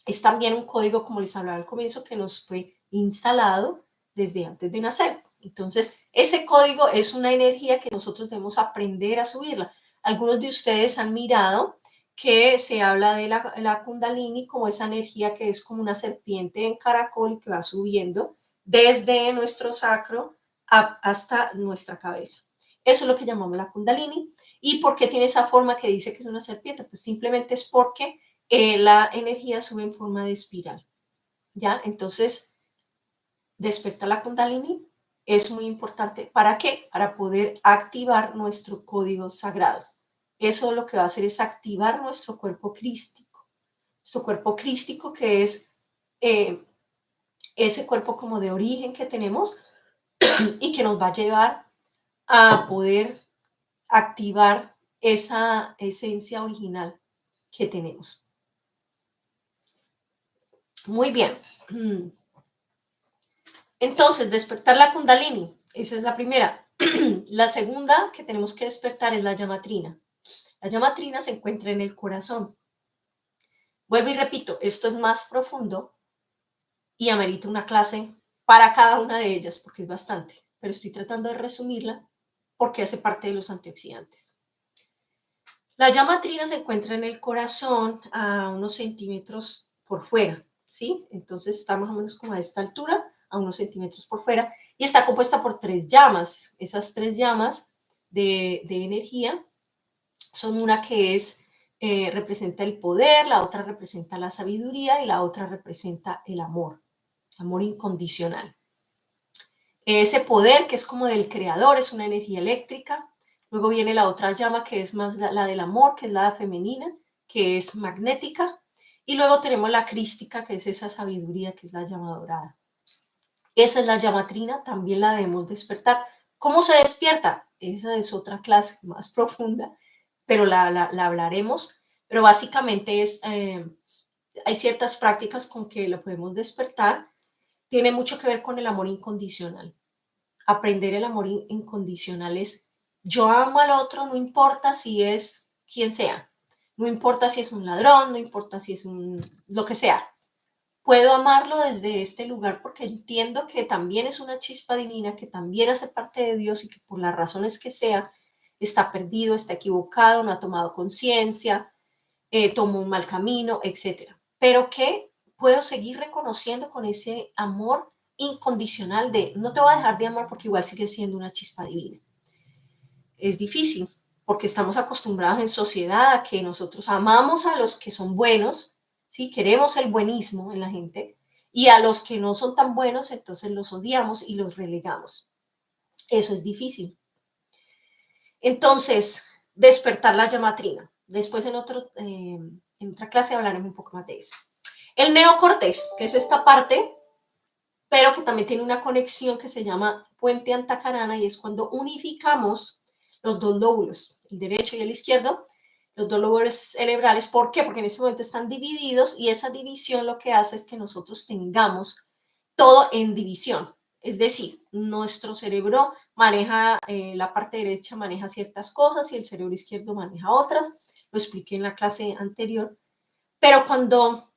Es también un código, como les hablaba al comienzo, que nos fue instalado desde antes de nacer. Entonces, ese código es una energía que nosotros debemos aprender a subirla. Algunos de ustedes han mirado que se habla de la Kundalini como esa energía que es como una serpiente en caracol y que va subiendo desde nuestro sacro hasta nuestra cabeza. Eso es lo que llamamos la Kundalini. ¿Y por qué tiene esa forma que dice que es una serpiente? Pues simplemente es porque la energía sube en forma de espiral. ¿Ya? Entonces, despertar la Kundalini es muy importante. ¿Para qué? Para poder activar nuestro código sagrado. Eso lo que va a hacer es activar nuestro cuerpo crístico. Nuestro cuerpo crístico que es ese cuerpo como de origen que tenemos y que nos va a llevar a poder activar esa esencia original que tenemos. Muy bien. Entonces, despertar la Kundalini, esa es la primera. La segunda que tenemos que despertar es la llamatrina. La llamatrina se encuentra en el corazón. Vuelvo y repito, esto es más profundo y amerita una clase para cada una de ellas porque es bastante, pero estoy tratando de resumirla porque hace parte de los antioxidantes. La llamatrina se encuentra en el corazón a unos centímetros por fuera, ¿sí? Entonces está más o menos como a esta altura, a unos centímetros por fuera, y está compuesta por tres llamas. Esas tres llamas de energía son una que representa el poder, la otra representa la sabiduría y la otra representa el amor incondicional. Ese poder que es como del creador, es una energía eléctrica. Luego viene la otra llama que es más la del amor, que es la femenina, que es magnética. Y luego tenemos la crística, que es esa sabiduría, que es la llama dorada. Esa es la llamatrina, también la debemos despertar. ¿Cómo se despierta? Esa es otra clase más profunda, pero la hablaremos. Pero básicamente hay ciertas prácticas con que la podemos despertar. Tiene mucho que ver con el amor incondicional. Aprender el amor incondicional es, yo amo al otro, no importa si es quien sea, no importa si es un ladrón, no importa si es lo que sea. Puedo amarlo desde este lugar porque entiendo que también es una chispa divina, que también hace parte de Dios y que por las razones que sea, está perdido, está equivocado, no ha tomado conciencia, tomó un mal camino, etc. Pero que puedo seguir reconociendo con ese amor incondicional de no te voy a dejar de amar porque igual sigue siendo una chispa divina. Es difícil porque estamos acostumbrados en sociedad a que nosotros amamos a los que son buenos, ¿sí? Queremos el buenismo en la gente y a los que no son tan buenos entonces los odiamos y los relegamos. Eso es difícil. Entonces, despertar la llamatrina. Después en otra clase hablaremos un poco más de eso. El neocortex, que es esta parte, pero que también tiene una conexión que se llama puente antacarana y es cuando unificamos los dos lóbulos, el derecho y el izquierdo, los dos lóbulos cerebrales. ¿Por qué? Porque en este momento están divididos y esa división lo que hace es que nosotros tengamos todo en división. Es decir, nuestro cerebro maneja, la parte derecha maneja ciertas cosas y el cerebro izquierdo maneja otras. Lo expliqué en la clase anterior. Pero cuando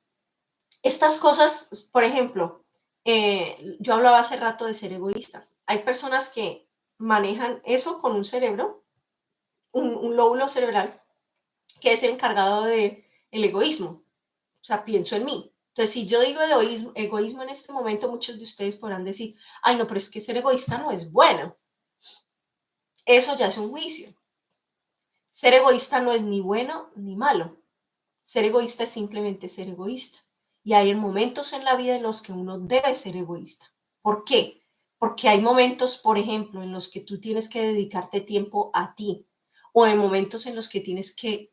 estas cosas, por ejemplo, Yo hablaba hace rato de ser egoísta. Hay personas que manejan eso con un cerebro, un lóbulo cerebral, que es el encargado de el egoísmo. O sea, pienso en mí. Entonces, si yo digo egoísmo en este momento, muchos de ustedes podrán decir, ay, no, pero es que ser egoísta no es bueno. Eso ya es un juicio. Ser egoísta no es ni bueno ni malo. Ser egoísta es simplemente ser egoísta. Y hay momentos en la vida en los que uno debe ser egoísta. ¿Por qué? Porque hay momentos, por ejemplo, en los que tú tienes que dedicarte tiempo a ti, o en momentos en los que tienes que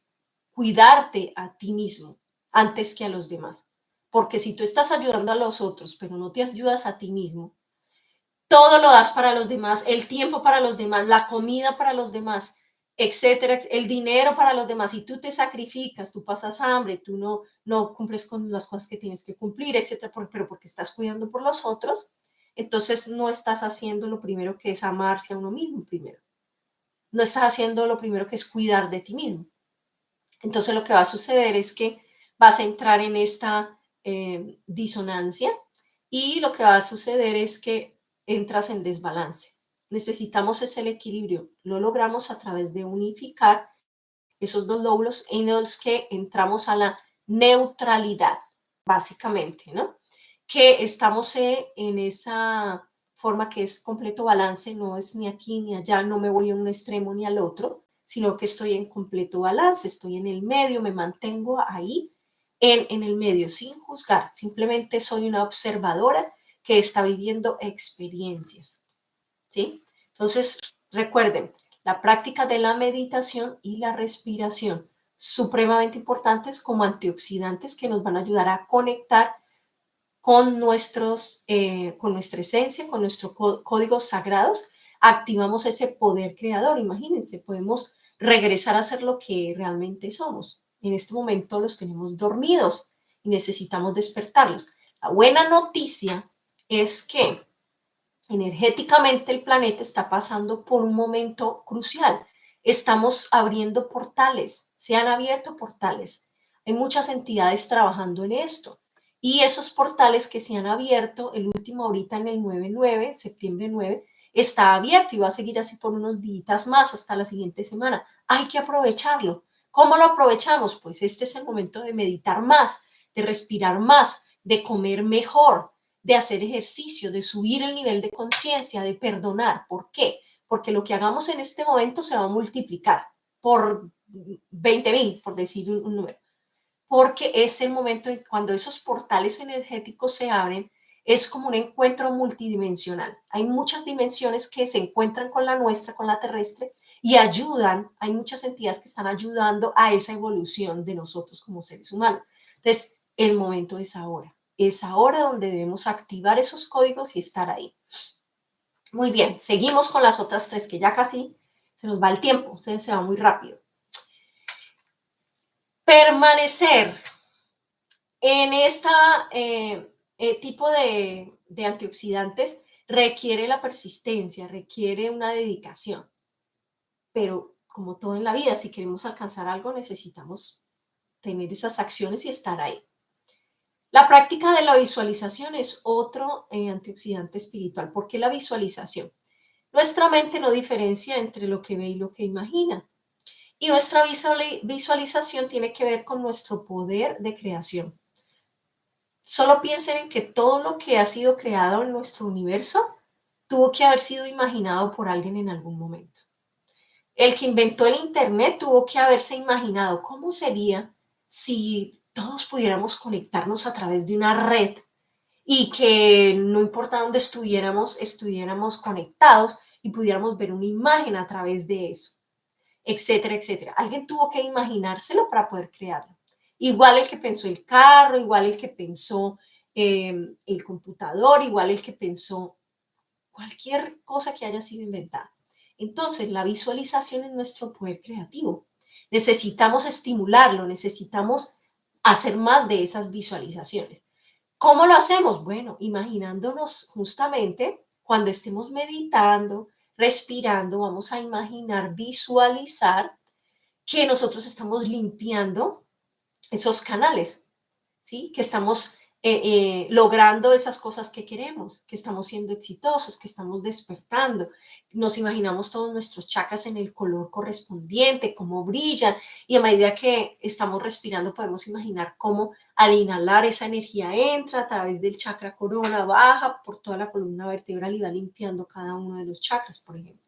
cuidarte a ti mismo antes que a los demás. Porque si tú estás ayudando a los otros, pero no te ayudas a ti mismo, todo lo das para los demás, el tiempo para los demás, la comida para los demás, etcétera, el dinero para los demás, y tú te sacrificas, tú pasas hambre, tú no cumples con las cosas que tienes que cumplir, etcétera, pero porque estás cuidando por los otros, entonces no estás haciendo lo primero que es amarse a uno mismo primero. No estás haciendo lo primero que es cuidar de ti mismo. Entonces lo que va a suceder es que vas a entrar en esta disonancia y lo que va a suceder es que entras en desbalance. Necesitamos ese equilibrio. Lo logramos a través de unificar esos dos lóbulos en los que entramos a la neutralidad, básicamente, ¿no? Que estamos en esa forma que es completo balance, no es ni aquí ni allá, no me voy a un extremo ni al otro, sino que estoy en completo balance, estoy en el medio, me mantengo ahí en el medio, sin juzgar, simplemente soy una observadora que está viviendo experiencias, ¿sí? Entonces, recuerden, la práctica de la meditación y la respiración, supremamente importantes como antioxidantes que nos van a ayudar a conectar con nuestra esencia, con nuestros códigos sagrados, activamos ese poder creador. Imagínense, podemos regresar a ser lo que realmente somos. En este momento los tenemos dormidos y necesitamos despertarlos. La buena noticia es que energéticamente el planeta está pasando por un momento crucial. Estamos abriendo portales, se han abierto portales. Hay muchas entidades trabajando en esto. Y esos portales que se han abierto, el último ahorita en el 9/9, septiembre 9, está abierto y va a seguir así por unos días más hasta la siguiente semana. Hay que aprovecharlo. ¿Cómo lo aprovechamos? Pues este es el momento de meditar más, de respirar más, de comer mejor, de hacer ejercicio, de subir el nivel de conciencia, de perdonar. ¿Por qué? Porque lo que hagamos en este momento se va a multiplicar por 20.000, por decir un número. Porque es el momento en cuando esos portales energéticos se abren, es como un encuentro multidimensional. Hay muchas dimensiones que se encuentran con la nuestra, con la terrestre, y ayudan, hay muchas entidades que están ayudando a esa evolución de nosotros como seres humanos. Entonces, el momento es ahora donde debemos activar esos códigos y estar ahí. Muy bien, seguimos con las otras tres que ya casi se nos va el tiempo, se va muy rápido. Permanecer en este tipo de antioxidantes requiere la persistencia, requiere una dedicación, pero como todo en la vida, si queremos alcanzar algo necesitamos tener esas acciones y estar ahí. La práctica de la visualización es otro antioxidante espiritual. ¿Por qué la visualización? Nuestra mente no diferencia entre lo que ve y lo que imagina. Y nuestra visualización tiene que ver con nuestro poder de creación. Solo piensen en que todo lo que ha sido creado en nuestro universo tuvo que haber sido imaginado por alguien en algún momento. El que inventó el Internet tuvo que haberse imaginado cómo sería si todos pudiéramos conectarnos a través de una red y que no importa dónde estuviéramos conectados y pudiéramos ver una imagen a través de eso, etcétera, etcétera. Alguien tuvo que imaginárselo para poder crearlo. Igual el que pensó el carro, igual el que pensó el computador, igual el que pensó cualquier cosa que haya sido inventada. Entonces, la visualización es nuestro poder creativo. Necesitamos estimularlo, necesitamos hacer más de esas visualizaciones. ¿Cómo lo hacemos? Bueno, imaginándonos justamente cuando estemos meditando, respirando, vamos a imaginar, visualizar que nosotros estamos limpiando esos canales, ¿sí? Que estamos logrando esas cosas que queremos, que estamos siendo exitosos, que estamos despertando. Nos imaginamos todos nuestros chakras en el color correspondiente, cómo brillan, y a medida que estamos respirando podemos imaginar cómo al inhalar esa energía entra a través del chakra corona, baja por toda la columna vertebral y va limpiando cada uno de los chakras, por ejemplo.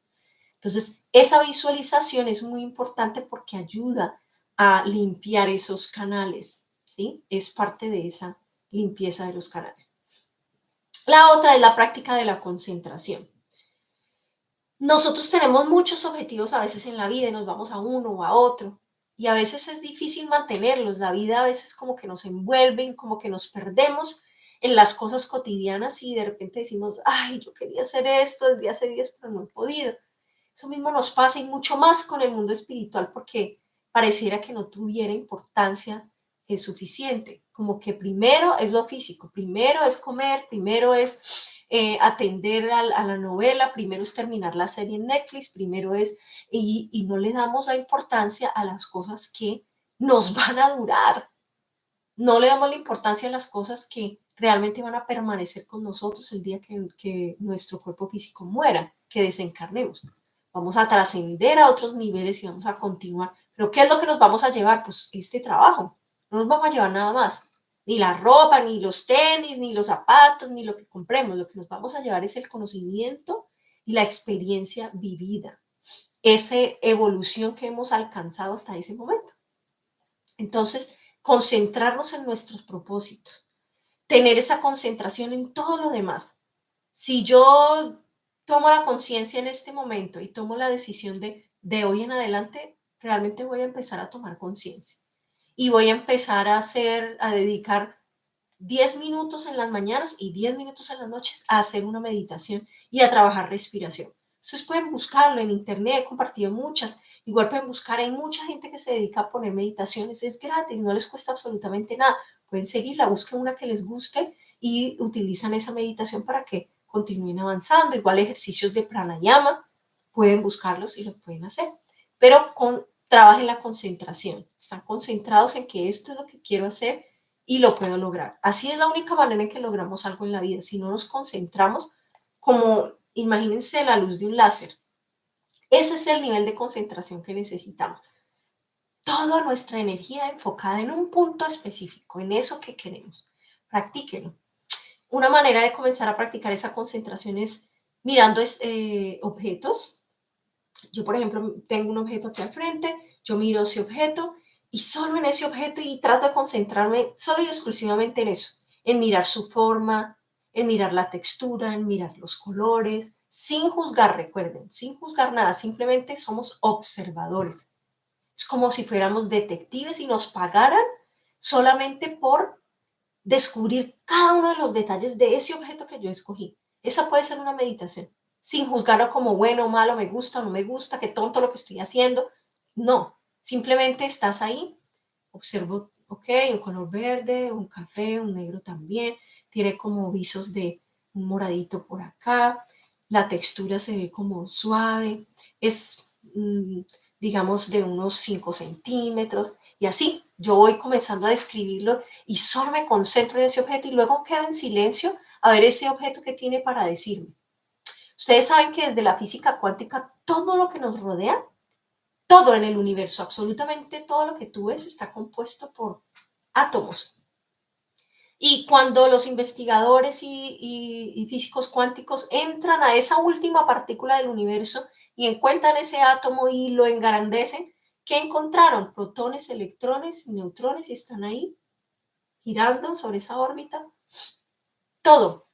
Entonces, esa visualización es muy importante porque ayuda a limpiar esos canales, ¿sí? Es parte de esa limpieza de los canales. La otra es la práctica de la concentración. Nosotros tenemos muchos objetivos a veces en la vida y nos vamos a uno o a otro y a veces es difícil mantenerlos. La vida a veces como que nos envuelve, como que nos perdemos en las cosas cotidianas y de repente decimos, ay, yo quería hacer esto desde hace 10, pero no he podido. Eso mismo nos pasa y mucho más con el mundo espiritual porque pareciera que no tuviera importancia suficiente. Como que primero es lo físico, primero es comer, primero es atender a la novela, primero es terminar la serie en Netflix, primero es, y no le damos la importancia a las cosas que nos van a durar. No le damos la importancia a las cosas que realmente van a permanecer con nosotros el día que nuestro cuerpo físico muera, que desencarnemos. Vamos a trascender a otros niveles y vamos a continuar. Pero ¿qué es lo que nos vamos a llevar? Pues este trabajo. No nos vamos a llevar nada más. Ni la ropa, ni los tenis, ni los zapatos, ni lo que compremos. Lo que nos vamos a llevar es el conocimiento y la experiencia vivida. Esa evolución que hemos alcanzado hasta ese momento. Entonces, concentrarnos en nuestros propósitos, tener esa concentración en todo lo demás. Si yo tomo la conciencia en este momento y tomo la decisión de hoy en adelante, realmente voy a empezar a tomar conciencia y voy a empezar a dedicar 10 minutos en las mañanas y 10 minutos en las noches a hacer una meditación y a trabajar respiración. Ustedes pueden buscarlo en internet, he compartido muchas. Igual pueden buscar, hay mucha gente que se dedica a poner meditaciones, es gratis, no les cuesta absolutamente nada. Pueden seguirla, busquen una que les guste y utilizan esa meditación para que continúen avanzando. Igual ejercicios de pranayama, pueden buscarlos y lo pueden hacer. Pero trabajen la concentración, están concentrados en que esto es lo que quiero hacer y lo puedo lograr. Así es la única manera en que logramos algo en la vida. Si no nos concentramos, como imagínense la luz de un láser. Ese es el nivel de concentración que necesitamos. Toda nuestra energía enfocada en un punto específico, en eso que queremos. Practíquenlo. Una manera de comenzar a practicar esa concentración es mirando objetos. Yo, por ejemplo, tengo un objeto aquí al frente, yo miro ese objeto y solo en ese objeto y trato de concentrarme solo y exclusivamente en eso, en mirar su forma, en mirar la textura, en mirar los colores, sin juzgar, recuerden, sin juzgar nada, simplemente somos observadores. Es como si fuéramos detectives y nos pagaran solamente por descubrir cada uno de los detalles de ese objeto que yo escogí. Esa puede ser una meditación, sin juzgarlo como bueno o malo, me gusta o no me gusta, qué tonto lo que estoy haciendo. No, simplemente estás ahí, observo, ok, un color verde, un café, un negro también, tiene como visos de un moradito por acá, la textura se ve como suave, es, digamos, de unos 5 centímetros, y así yo voy comenzando a describirlo y solo me concentro en ese objeto y luego quedo en silencio a ver ese objeto que tiene para decirme. Ustedes saben que desde la física cuántica todo lo que nos rodea, todo en el universo, absolutamente todo lo que tú ves está compuesto por átomos. Y cuando los investigadores y físicos cuánticos entran a esa última partícula del universo y encuentran ese átomo y lo engrandecen, ¿qué encontraron? Protones, electrones, neutrones y están ahí girando sobre esa órbita. Todo,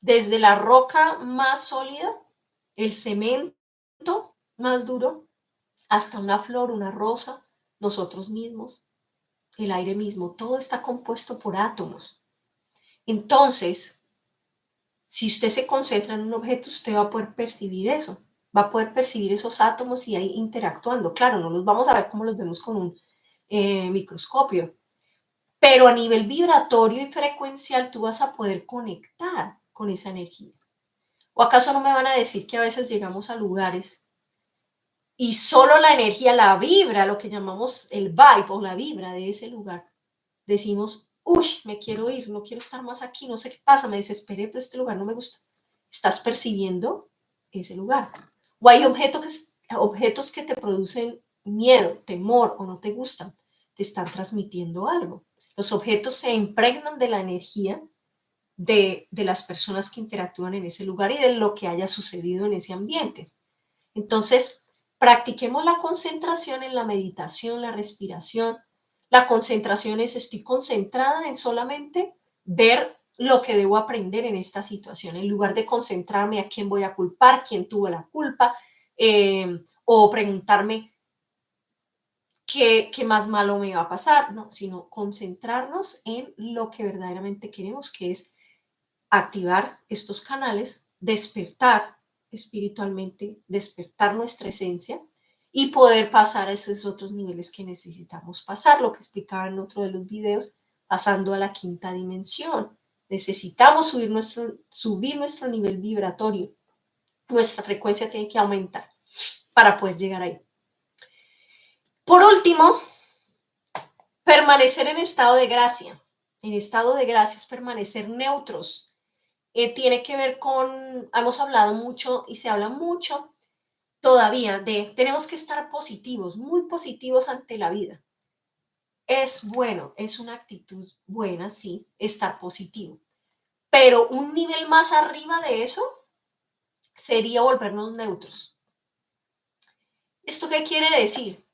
desde la roca más sólida, el cemento más duro, hasta una flor, una rosa, nosotros mismos, el aire mismo, todo está compuesto por átomos. Entonces, si usted se concentra en un objeto, usted va a poder percibir eso, va a poder percibir esos átomos y ahí interactuando. Claro, no los vamos a ver como los vemos con un microscopio, pero a nivel vibratorio y frecuencial tú vas a poder conectar con esa energía. ¿O acaso no me van a decir que a veces llegamos a lugares y solo la energía, la vibra, lo que llamamos el vibe o la vibra de ese lugar, decimos, uy, me quiero ir, no quiero estar más aquí, no sé qué pasa, me desesperé, pero este lugar no me gusta. Estás percibiendo ese lugar. O hay objetos que te producen miedo, temor o no te gustan, te están transmitiendo algo. Los objetos se impregnan de la energía de las personas que interactúan en ese lugar y de lo que haya sucedido en ese ambiente. Entonces, practiquemos la concentración en la meditación, la respiración. La concentración es estoy concentrada en solamente ver lo que debo aprender en esta situación, en lugar de concentrarme a quién voy a culpar, quién tuvo la culpa, o preguntarme qué más malo me va a pasar, ¿no? Sino concentrarnos en lo que verdaderamente queremos, que es activar estos canales, despertar espiritualmente, despertar nuestra esencia y poder pasar a esos otros niveles que necesitamos pasar, lo que explicaba en otro de los videos, pasando a la quinta dimensión. Necesitamos subir nuestro nivel vibratorio. Nuestra frecuencia tiene que aumentar para poder llegar ahí. Por último, permanecer en estado de gracia. En estado de gracia es permanecer neutros. Tiene que ver con, hemos hablado mucho y se habla mucho todavía de, tenemos que estar positivos, muy positivos ante la vida. Es bueno, es una actitud buena, sí, estar positivo. Pero un nivel más arriba de eso sería volvernos neutros. ¿Esto qué quiere decir?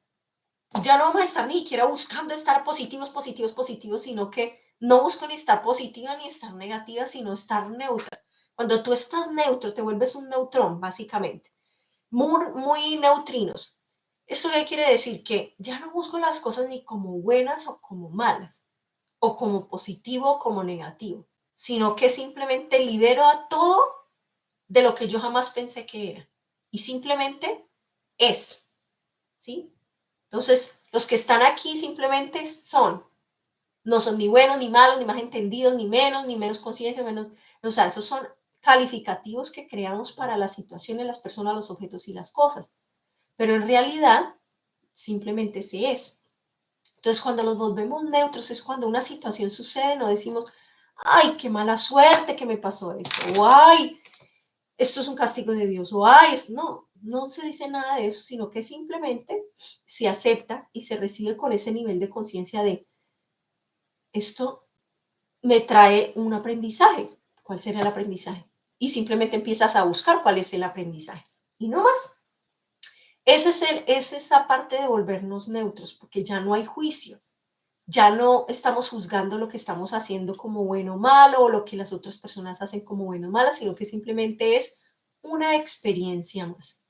Ya no vamos a estar ni siquiera buscando estar positivos, positivos, positivos, sino que no busco ni estar positiva ni estar negativa, sino estar neutra. Cuando tú estás neutro, te vuelves un neutrón, básicamente. Muy neutrinos. ¿Esto qué quiere decir? Que ya no busco las cosas ni como buenas o como malas, o como positivo o como negativo, sino que simplemente libero a todo de lo que yo jamás pensé que era. Y simplemente es, ¿sí? Entonces, los que están aquí simplemente son, no son ni buenos, ni malos, ni más entendidos, ni menos conciencia, menos, o sea, esos son calificativos que creamos para las situaciones, las personas, los objetos y las cosas. Pero en realidad, simplemente se es. Entonces, cuando los volvemos neutros es cuando una situación sucede, no decimos, ay, qué mala suerte que me pasó esto, o ay, esto es un castigo de Dios, o ay, no, no se dice nada de eso, sino que simplemente se acepta y se recibe con ese nivel de conciencia de esto me trae un aprendizaje. ¿Cuál sería el aprendizaje? Y simplemente empiezas a buscar cuál es el aprendizaje. Y no más. Es esa parte de volvernos neutros, porque ya no hay juicio. Ya no estamos juzgando lo que estamos haciendo como bueno o malo, o lo que las otras personas hacen como bueno o malo, sino que simplemente es una experiencia más.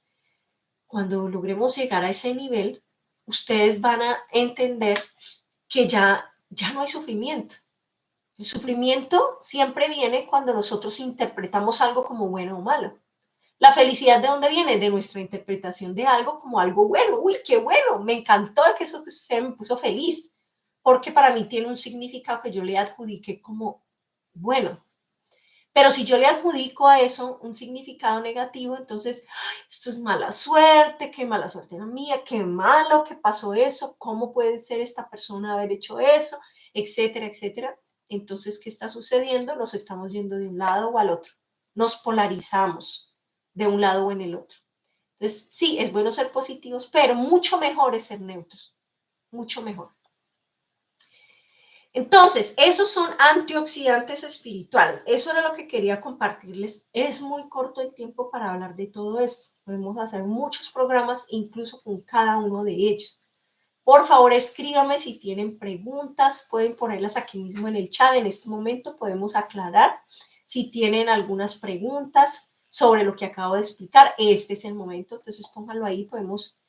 Cuando logremos llegar a ese nivel, ustedes van a entender que ya no hay sufrimiento. El sufrimiento siempre viene cuando nosotros interpretamos algo como bueno o malo. La felicidad, ¿de dónde viene? De nuestra interpretación de algo como algo bueno. Uy, qué bueno, me encantó que eso se me puso feliz, porque para mí tiene un significado que yo le adjudiqué como bueno. Pero si yo le adjudico a eso un significado negativo, entonces, ay, esto es mala suerte la mía, qué malo que pasó eso, cómo puede ser esta persona haber hecho eso, etcétera, etcétera. Entonces, ¿qué está sucediendo? Nos estamos yendo de un lado o al otro. Nos polarizamos de un lado o en el otro. Entonces, sí, es bueno ser positivos, pero mucho mejor es ser neutros, mucho mejor. Entonces, esos son antioxidantes espirituales. Eso era lo que quería compartirles. Es muy corto el tiempo para hablar de todo esto. Podemos hacer muchos programas, incluso con cada uno de ellos. Por favor, escríbame si tienen preguntas. Pueden ponerlas aquí mismo en el chat. En este momento podemos aclarar. Si tienen algunas preguntas sobre lo que acabo de explicar, este es el momento. Entonces, pónganlo ahí. Podemos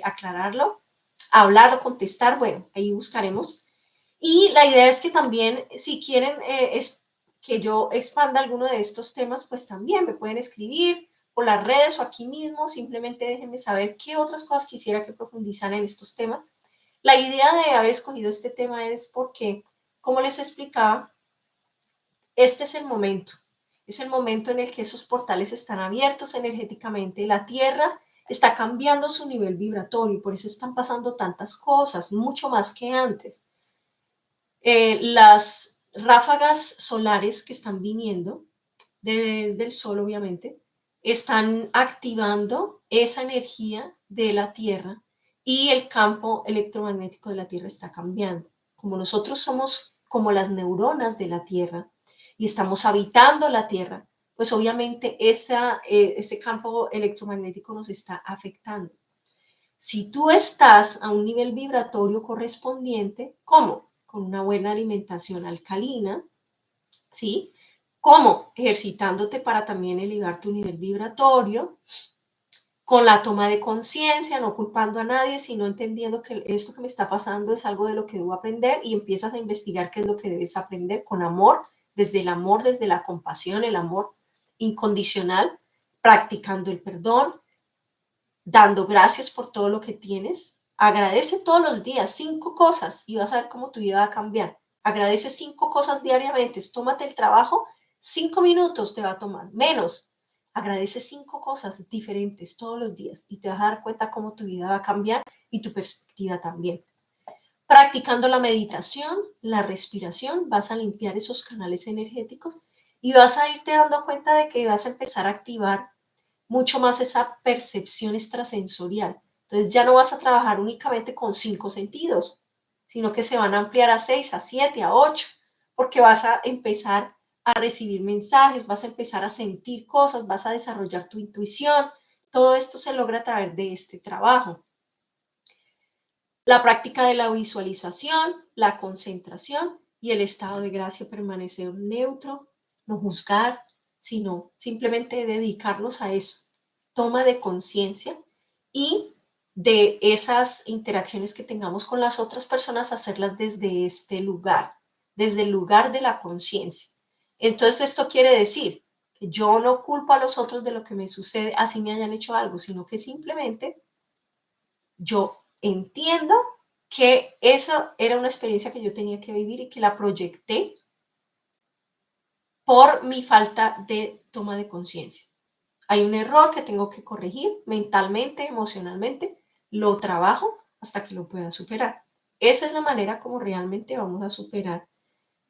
aclararlo, hablar o contestar. Bueno, ahí buscaremos. Y la idea es que también, si quieren que yo expanda alguno de estos temas, pues también me pueden escribir por las redes o aquí mismo, simplemente déjenme saber qué otras cosas quisiera que profundizara en estos temas. La idea de haber escogido este tema es porque, como les explicaba, este es el momento en el que esos portales están abiertos energéticamente, la Tierra está cambiando su nivel vibratorio, por eso están pasando tantas cosas, mucho más que antes. Las ráfagas solares que están viniendo desde el sol, obviamente, están activando esa energía de la Tierra y el campo electromagnético de la Tierra está cambiando. Como nosotros somos como las neuronas de la Tierra y estamos habitando la Tierra, pues obviamente ese campo electromagnético nos está afectando. Si tú estás a un nivel vibratorio correspondiente, ¿cómo? Con una buena alimentación alcalina, ¿sí? ¿Cómo? Ejercitándote para también elevar tu nivel vibratorio, con la toma de conciencia, no culpando a nadie, sino entendiendo que esto que me está pasando es algo de lo que debo aprender y empiezas a investigar qué es lo que debes aprender con amor, desde la compasión, el amor incondicional, practicando el perdón, dando gracias por todo lo que tienes. Agradece todos los días 5 cosas y vas a ver cómo tu vida va a cambiar. Agradece 5 cosas diariamente. Tómate el trabajo, 5 minutos te va a tomar, menos. Agradece 5 cosas diferentes todos los días y te vas a dar cuenta cómo tu vida va a cambiar y tu perspectiva también. Practicando la meditación, la respiración, vas a limpiar esos canales energéticos y vas a irte dando cuenta de que vas a empezar a activar mucho más esa percepción extrasensorial. Entonces ya no vas a trabajar únicamente con 5 sentidos, sino que se van a ampliar a 6, a 7, a 8, porque vas a empezar a recibir mensajes, vas a empezar a sentir cosas, vas a desarrollar tu intuición. Todo esto se logra a través de este trabajo. La práctica de la visualización, la concentración y el estado de gracia, permanecer neutro, no juzgar, sino simplemente dedicarnos a eso. Toma de conciencia y de esas interacciones que tengamos con las otras personas, hacerlas desde este lugar, desde el lugar de la conciencia. Entonces esto quiere decir que yo no culpo a los otros de lo que me sucede, así me hayan hecho algo, sino que simplemente yo entiendo que esa era una experiencia que yo tenía que vivir y que la proyecté por mi falta de toma de conciencia. Hay un error que tengo que corregir mentalmente, emocionalmente, lo trabajo hasta que lo pueda superar. Esa es la manera como realmente vamos a superar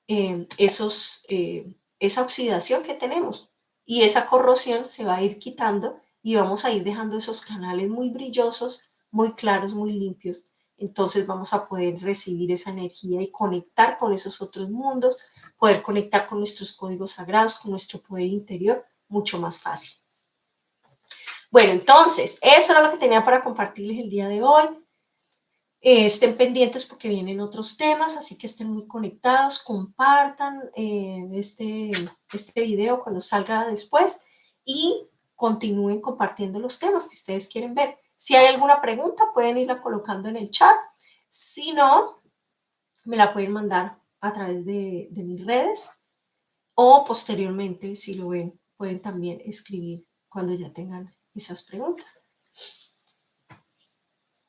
esa oxidación que tenemos. Y esa corrosión se va a ir quitando y vamos a ir dejando esos canales muy brillosos, muy claros, muy limpios. Entonces vamos a poder recibir esa energía y conectar con esos otros mundos, poder conectar con nuestros códigos sagrados, con nuestro poder interior, mucho más fácil. Bueno, entonces, eso era lo que tenía para compartirles el día de hoy. Estén pendientes porque vienen otros temas, así que estén muy conectados, compartan este video cuando salga después y continúen compartiendo los temas que ustedes quieren ver. Si hay alguna pregunta, pueden irla colocando en el chat. Si no, me la pueden mandar a través de mis redes o posteriormente, si lo ven, pueden también escribir cuando ya tengan esas preguntas.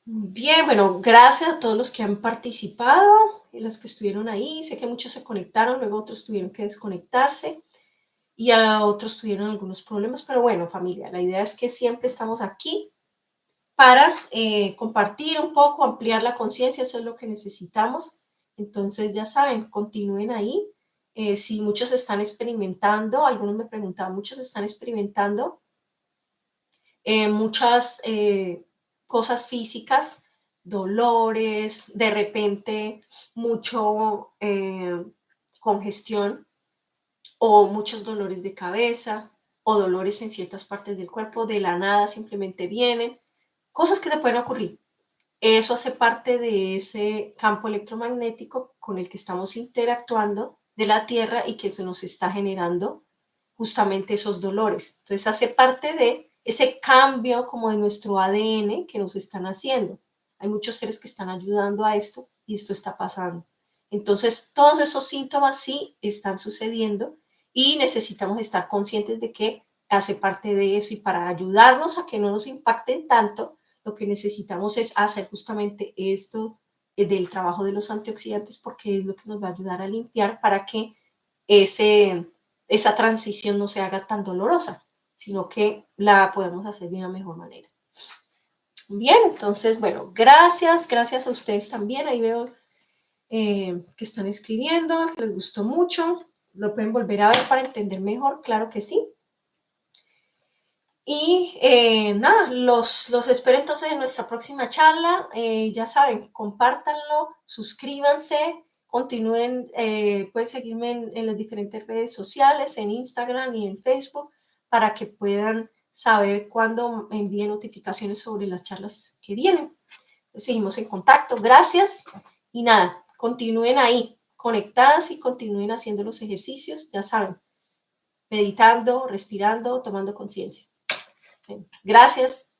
Bien, bueno, gracias a todos los que han participado y los que estuvieron ahí. Sé que muchos se conectaron, luego otros tuvieron que desconectarse y a otros tuvieron algunos problemas, pero bueno, familia, la idea es que siempre estamos aquí para compartir un poco, ampliar la conciencia, eso es lo que necesitamos. Entonces, ya saben, continúen ahí. Si muchos están experimentando, algunos me preguntaban, muchos están experimentando muchas cosas físicas, dolores, de repente mucho congestión o muchos dolores de cabeza o dolores en ciertas partes del cuerpo, de la nada simplemente vienen, cosas que te pueden ocurrir. Eso hace parte de ese campo electromagnético con el que estamos interactuando de la Tierra y que se nos está generando justamente esos dolores. Entonces hace parte de ese cambio como de nuestro ADN que nos están haciendo. Hay muchos seres que están ayudando a esto y esto está pasando. Entonces todos esos síntomas sí están sucediendo y necesitamos estar conscientes de que hace parte de eso y para ayudarnos a que no nos impacten tanto, lo que necesitamos es hacer justamente esto del trabajo de los antioxidantes porque es lo que nos va a ayudar a limpiar para que esa transición no se haga tan dolorosa, sino que la podemos hacer de una mejor manera. Bien, entonces, bueno, gracias a ustedes también. Ahí veo que están escribiendo, que les gustó mucho. Lo pueden volver a ver para entender mejor, claro que sí. Y nada, los espero entonces en nuestra próxima charla. Ya saben, compártanlo, suscríbanse, continúen, pueden seguirme en las diferentes redes sociales, en Instagram y en Facebook, para que puedan saber cuándo me envíen notificaciones sobre las charlas que vienen. Seguimos en contacto, gracias. Y nada, continúen ahí, conectadas y continúen haciendo los ejercicios, ya saben, meditando, respirando, tomando conciencia. Gracias.